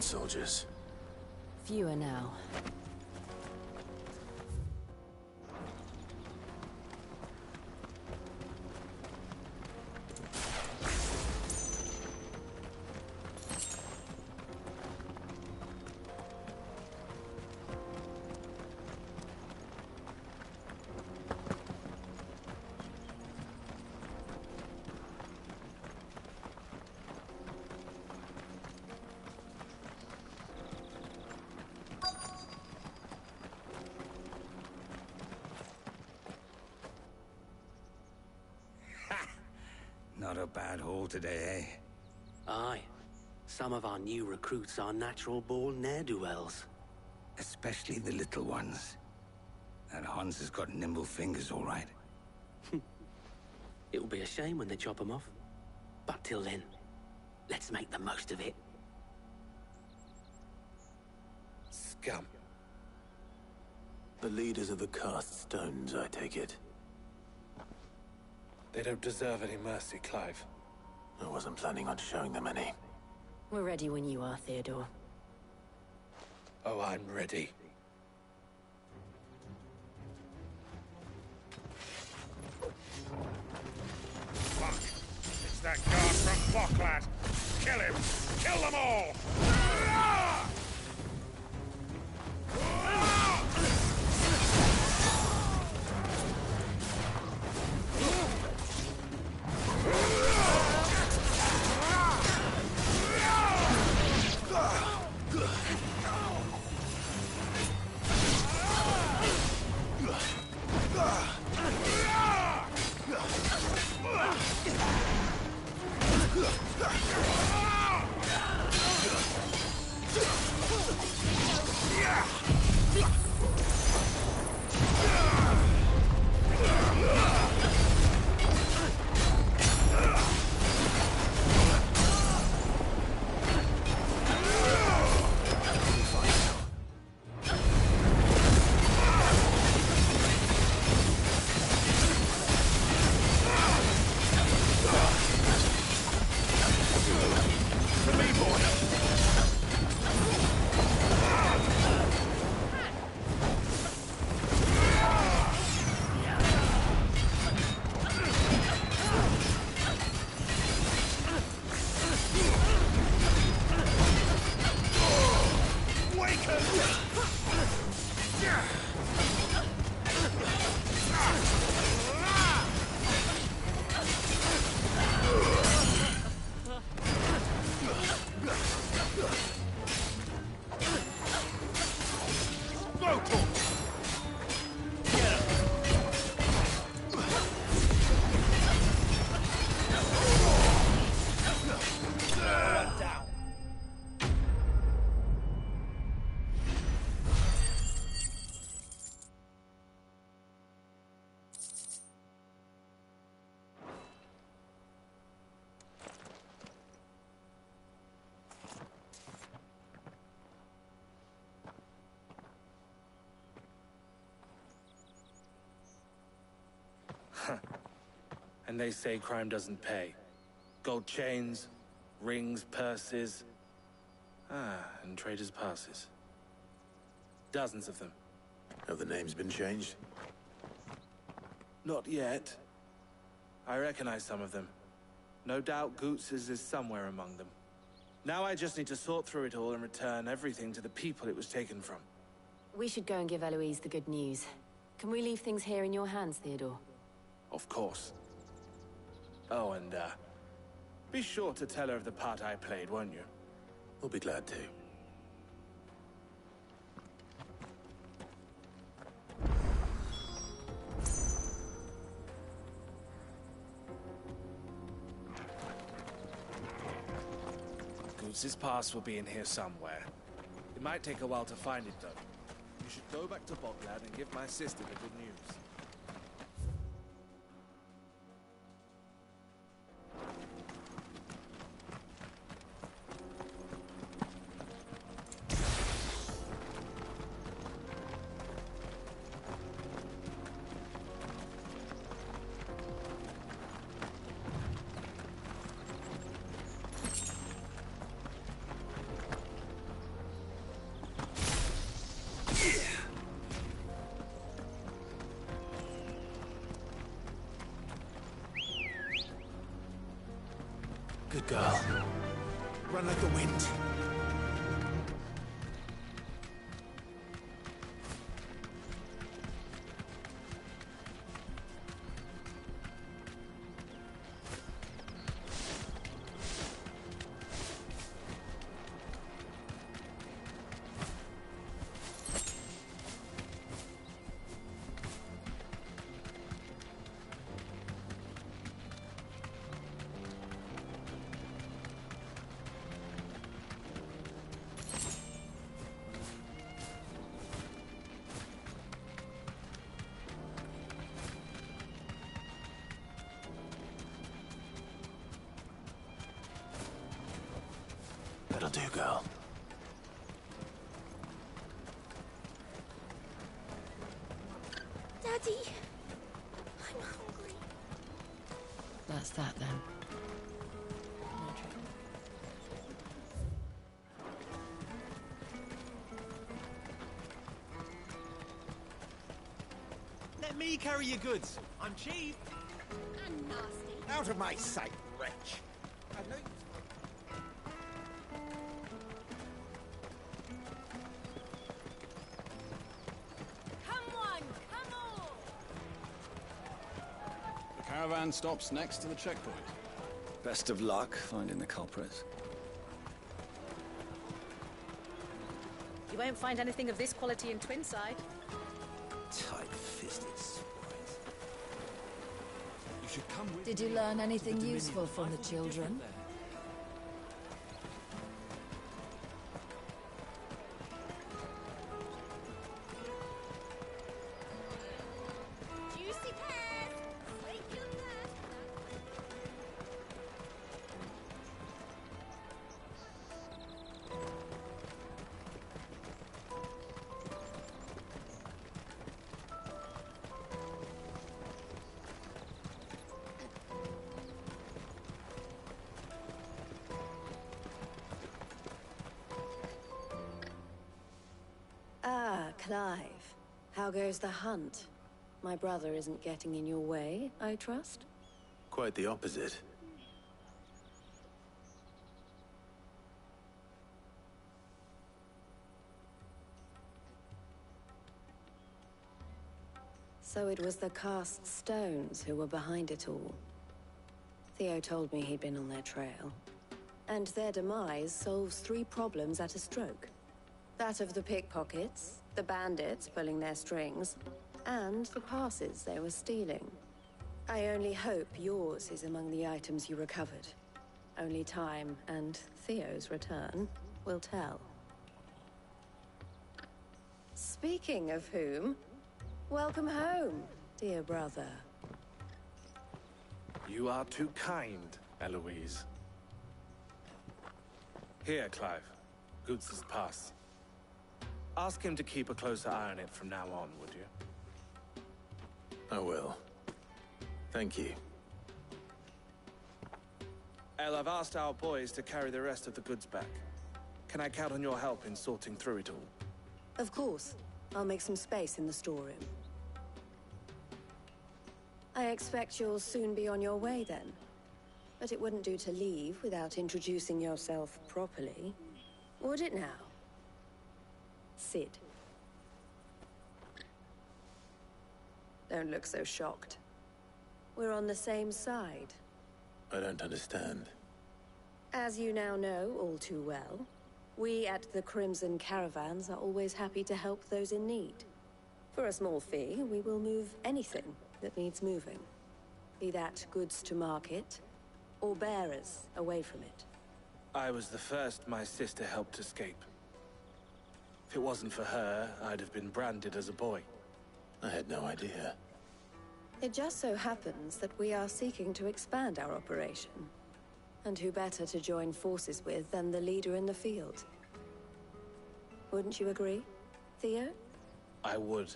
Soldiers. Fewer now. Not a bad haul today, eh? Aye. Some of our new recruits are natural-born ne'er-do-wells. Especially the little ones. That Hans has got nimble fingers, all right. It'll be a shame when they chop them off. But till then, let's make the most of it. Scum. The leaders of the cast stones, I take it. They don't deserve any mercy, Clive. I wasn't planning on showing them any. We're ready when you are, Theodore. Oh, I'm ready. Fuck! It's that guard from Bocklad! Kill him! Kill them all! And they say crime doesn't pay. Gold chains, rings, purses. And traders' passes. Dozens of them. Have the names been changed? Not yet. I recognize some of them. No doubt Goots's is somewhere among them. Now I just need to sort through it all and return everything to the people it was taken from. We should go and give Eloise the good news. Can we leave things here in your hands, Theodore? Of course. Oh, and, be sure to tell her of the part I played, won't you? We'll be glad to. Goods' pass will be in here somewhere. It might take a while to find it, though. You should go back to Boklad and give my sister the good news. Good girl. Run like the wind. That'll do, girl. Daddy, I'm hungry. That's that then. Let me carry your goods. I'm cheap. And nasty. Out of my sight, wretch. I know Come on, come on! The caravan stops next to the checkpoint. Best of luck finding the culprits. You won't find anything of this quality in Twinside. Tight-fisted swines. You should come with Did you me learn to anything the useful Dominion. from the I think children? there. Juicy pears! Sweet goodness! Ah, Clive. How goes the hunt? My brother isn't getting in your way, I trust? Quite the opposite. So it was the cast stones who were behind it all. Theo told me he'd been on their trail. And their demise solves 3 problems at a stroke. That of the pickpockets, the bandits pulling their strings, and the passes they were stealing. I only hope yours is among the items you recovered. Only time and Theo's return will tell. Speaking of whom, welcome home, dear brother. You are too kind, Eloise. Here, Clive. Goods' pass. Ask him to keep a closer eye on it from now on, would you? I will. Thank you. El, I've asked our boys to carry the rest of the goods back. Can I count on your help in sorting through it all? Of course. I'll make some space in the storeroom. I expect you'll soon be on your way then. But it wouldn't do to leave without introducing yourself properly. Would it now? Sid. Don't look so shocked. We're on the same side. I don't understand. As you now know all too well, we at the Crimson Caravans are always happy to help those in need. For a small fee, we will move anything that needs moving. Be that goods to market, or bearers away from it. I was the first my sister helped escape. If it wasn't for her, I'd have been branded as a boy. I had no idea. It just so happens that we are seeking to expand our operation. And who better to join forces with than the leader in the field? Wouldn't you agree, Theo? I would.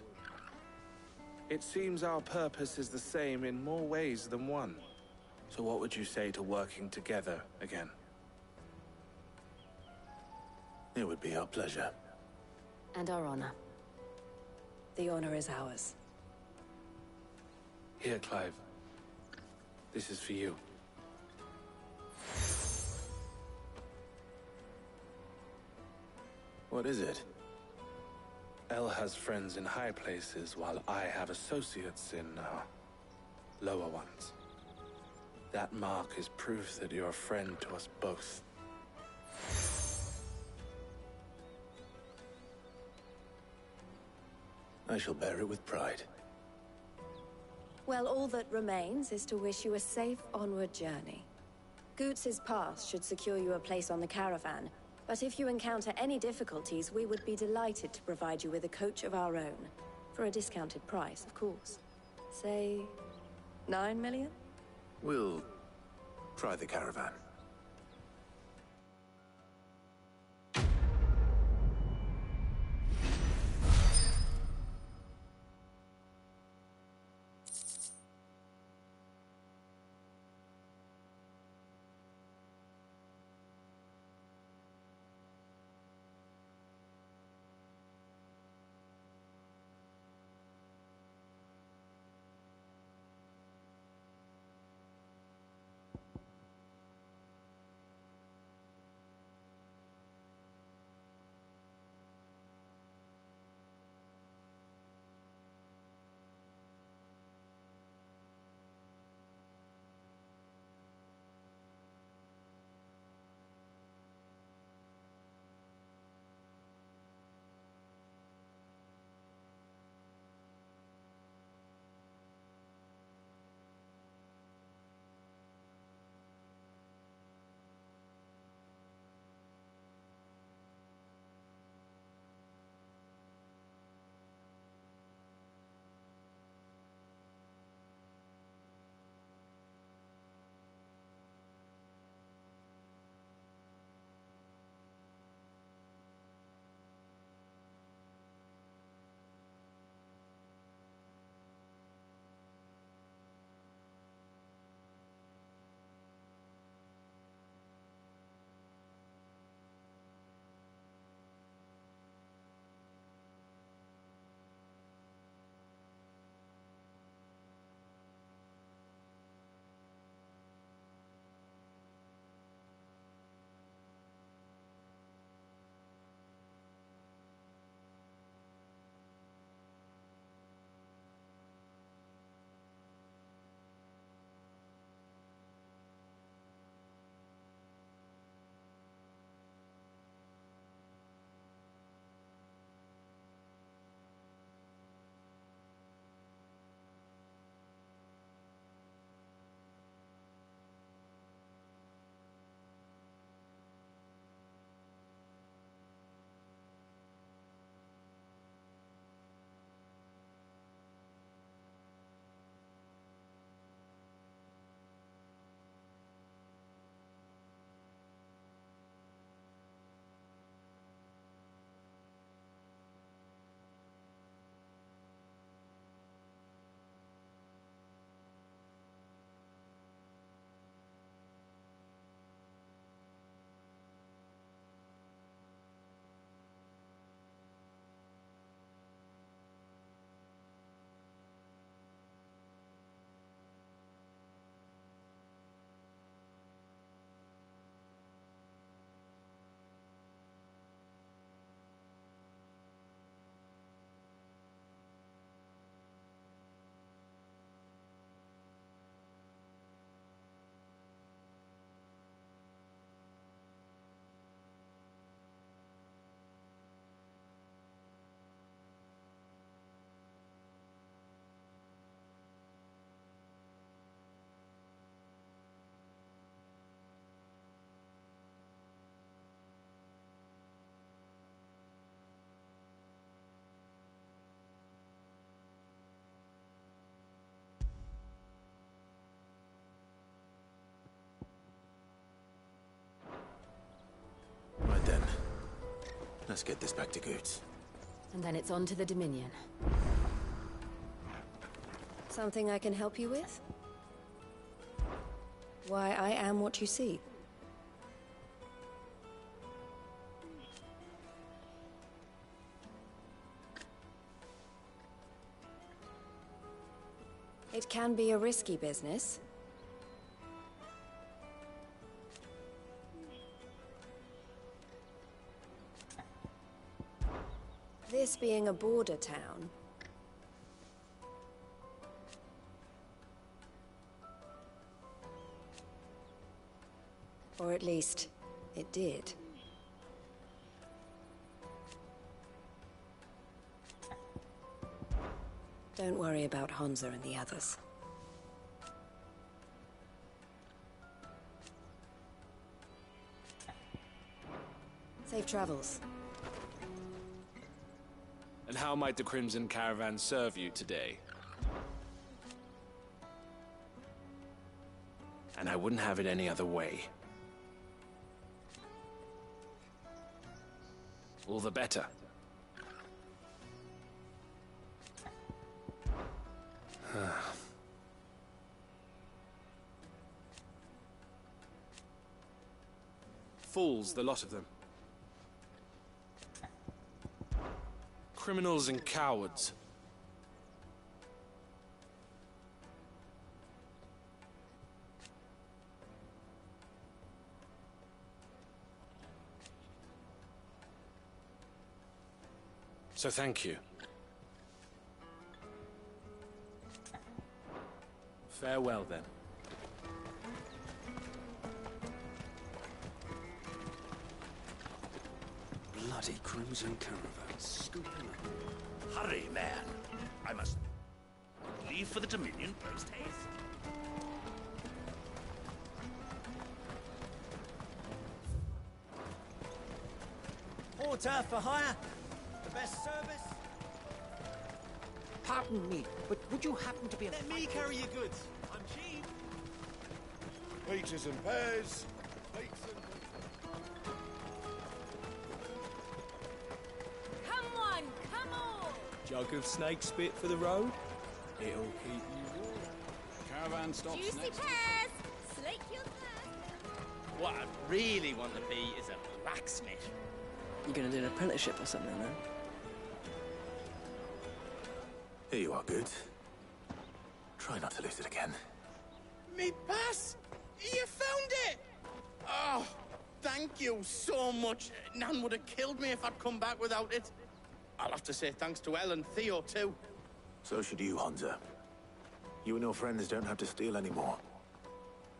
It seems our purpose is the same in more ways than one. So what would you say to working together again? It would be our pleasure. And our honor. The honor is ours. Here, Clive. This is for you. What is it? Elle has friends in high places, while I have associates in, lower ones. That mark is proof that you're a friend to us both. I shall bear it with pride. Well, all that remains is to wish you a safe onward journey. Goots's pass should secure you a place on the caravan, but if you encounter any difficulties, we would be delighted to provide you with a coach of our own. For a discounted price, of course. Say, 9 million? We'll try the caravan. Let's get this back to Goots. And then it's on to the Dominion. Something I can help you with? Why, I am what you see. It can be a risky business. This being a border town, or at least, it did. Don't worry about Hansa and the others. Safe travels. And how might the Crimson Caravan serve you today? And I wouldn't have it any other way. All the better. Fools, the lot of them. Criminals and cowards. So thank you. Farewell, then. Bloody Crimson Caravan, scooping up. Hurry, man. I must leave for the Dominion post haste. Porter for hire. The best service. Pardon me, but would you happen to be a... Let me carry your goods. I'm cheap. Peaches and pears. Peaches and... Come on, come on! Jug of snake spit for the road? It'll keep you warm. Caravan stops Juicy next. pears! Slake your thirst! What I really want to be is a blacksmith. You gonna do an apprenticeship or something, then? Here you are, Goots. Try not to lose it again. Me pass! You found it! Oh, thank you so much. Nan would have killed me if I'd come back without it. I'll have to say thanks to Elle and Theo, too. So should you, Hansa. You and your friends don't have to steal anymore.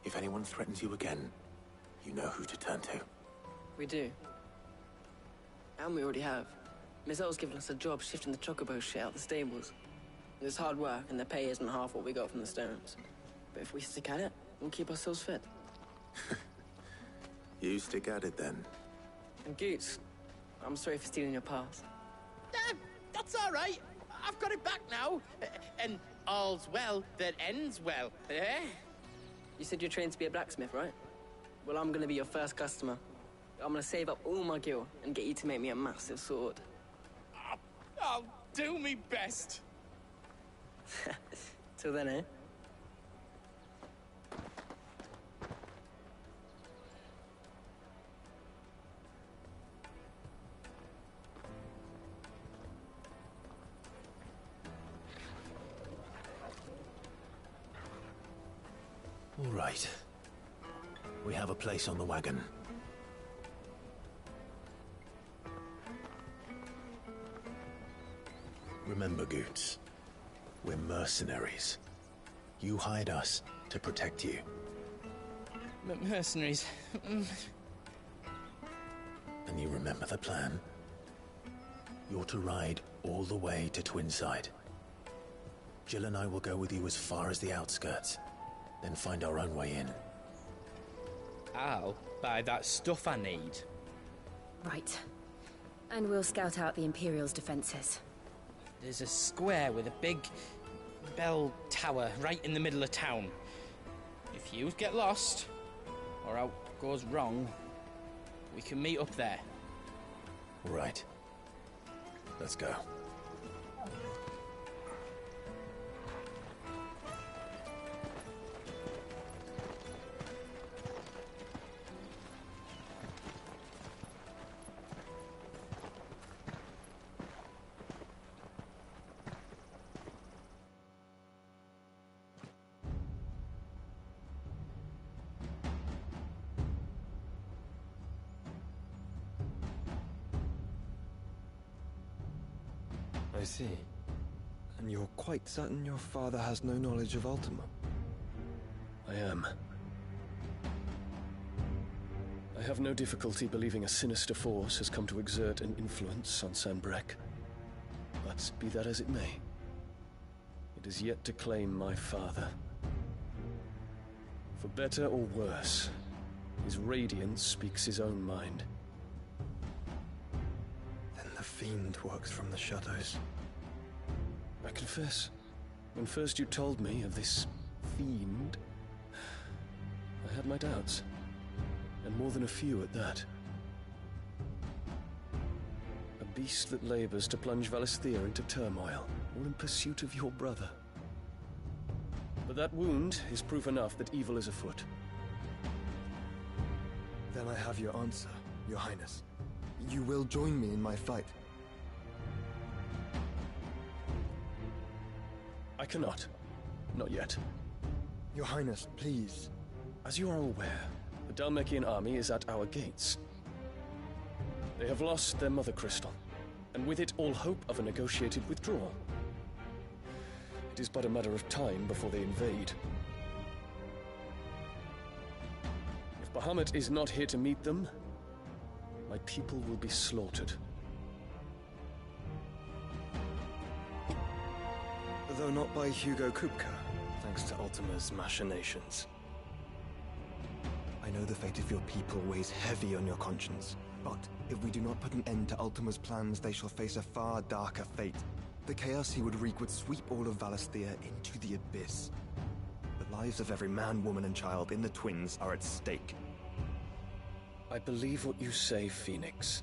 If anyone threatens you again, you know who to turn to. We do. And we already have. Miss Elle's given us a job shifting the chocobo shit out the stables. It's hard work, and the pay isn't half what we got from the Stones. But if we stick at it, we'll keep ourselves fit. You stick at it, then. And Goots, I'm sorry for stealing your pass. That's all right. I've got it back now. And all's well that ends well, eh? You said you're trained to be a blacksmith, right? Well, I'm gonna be your first customer. I'm gonna save up all my gil and get you to make me a massive sword. I'll do me best. Till then, eh? All right. We have a place on the wagon. Remember, Goots, we're mercenaries. You hired us to protect you. Mercenaries. And you remember the plan? You're to ride all the way to Twinside. Jill and I will go with you as far as the outskirts, then find our own way in. I'll buy that stuff I need. Right. And we'll scout out the Imperial's defenses. There's a square with a big bell tower right in the middle of town. If you get lost, or out goes wrong, we can meet up there. Right. Let's go. I see. And you're quite certain your father has no knowledge of Ultima? I am. I have no difficulty believing a sinister force has come to exert an influence on Sanbreque. But be that as it may, it is yet to claim my father. For better or worse, his radiance speaks his own mind. Then the Fiend works from the shadows. I confess, when first you told me of this Fiend, I had my doubts. And more than a few at that. A beast that labors to plunge Valisthea into turmoil, all in pursuit of your brother. But that wound is proof enough that evil is afoot. Then I have your answer, Your Highness. You will join me in my fight. I cannot. Not yet. Your Highness, please. As you are aware, the Dhalmekian army is at our gates. They have lost their mother crystal, and with it all hope of a negotiated withdrawal. It is but a matter of time before they invade. If Bahamut is not here to meet them, my people will be slaughtered. Though not by Hugo Kupka, thanks to Ultima's machinations. I know the fate of your people weighs heavy on your conscience, but if we do not put an end to Ultima's plans, they shall face a far darker fate. The chaos he would wreak would sweep all of Valisthea into the abyss. The lives of every man, woman, and child in the Twins are at stake. I believe what you say, Phoenix.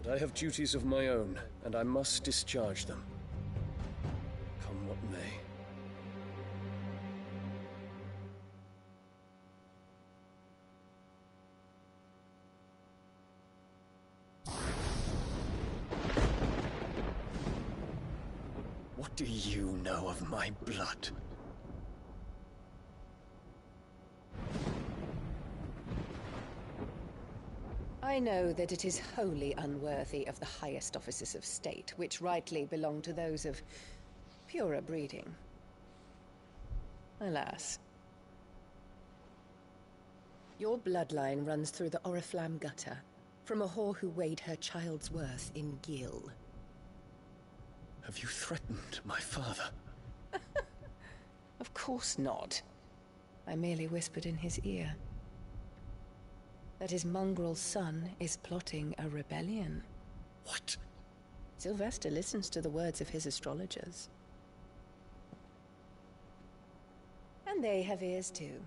But I have duties of my own, and I must discharge them. Come what may. What do you know of my blood? I know that it is wholly unworthy of the highest offices of state, which rightly belong to those of purer breeding. Alas. Your bloodline runs through the Oriflamme gutter, from a whore who weighed her child's worth in Gil. Have you threatened my father? Of course not. I merely whispered in his ear that his mongrel son is plotting a rebellion. What? Sylvester listens to the words of his astrologers. And they have ears too.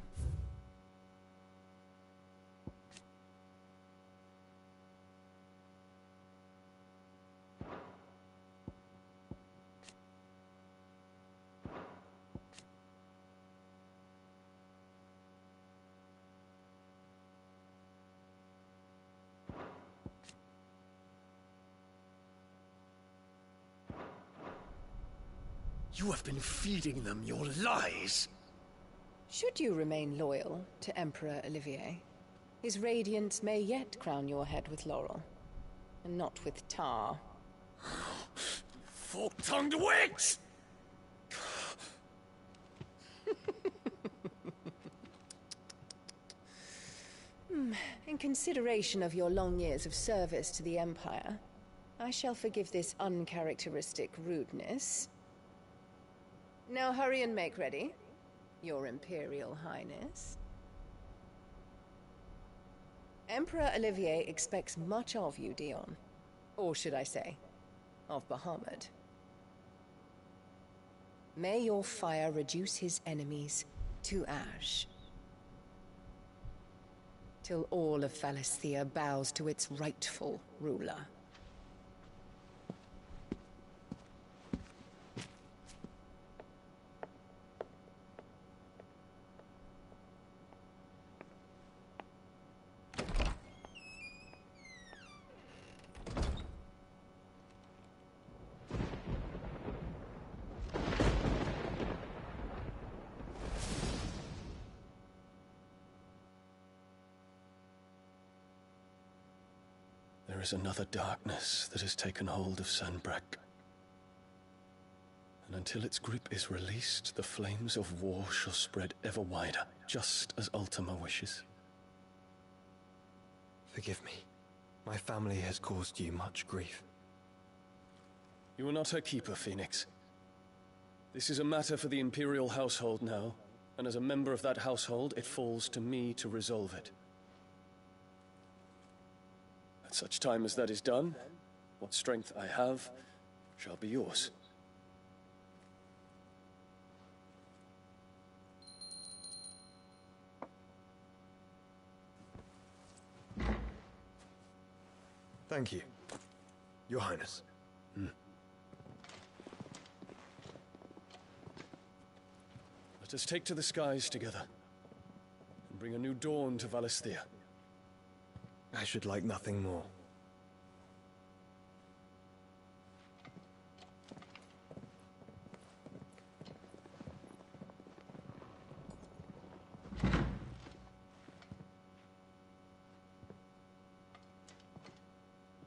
You have been feeding them your lies! Should you remain loyal to Emperor Olivier, his radiance may yet crown your head with laurel, and not with tar. Fork-tongued witch! In consideration of your long years of service to the Empire, I shall forgive this uncharacteristic rudeness. Now hurry and make ready, Your Imperial Highness. Emperor Olivier expects much of you, Dion. Or should I say, of Bahamut. May your fire reduce his enemies to ash. till all of Valisthea bows to its rightful ruler. There is another darkness that has taken hold of Sanbreque. And until its grip is released, the flames of war shall spread ever wider, just as Ultima wishes. Forgive me. My family has caused you much grief. You are not her keeper, Phoenix. This is a matter for the Imperial household now, and as a member of that household, it falls to me to resolve it. At such time as that is done, what strength I have shall be yours. Thank you, Your Highness. Let us take to the skies together, and bring a new dawn to Valisthea. I should like nothing more.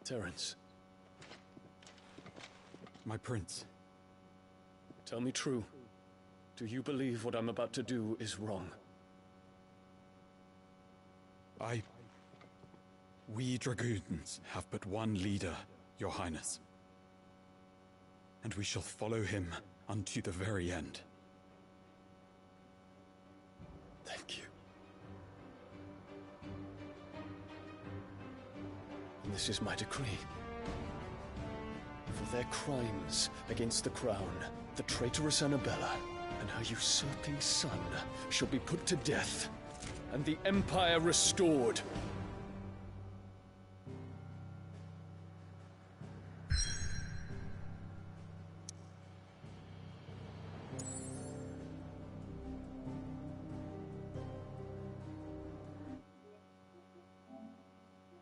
Terence. My prince. Tell me true. Do you believe what I'm about to do is wrong? We Dragoons have but one leader, Your Highness. And we shall follow him unto the very end. Thank you. And this is my decree. For their crimes against the crown, the traitorous Annabella and her usurping son shall be put to death, and the Empire restored.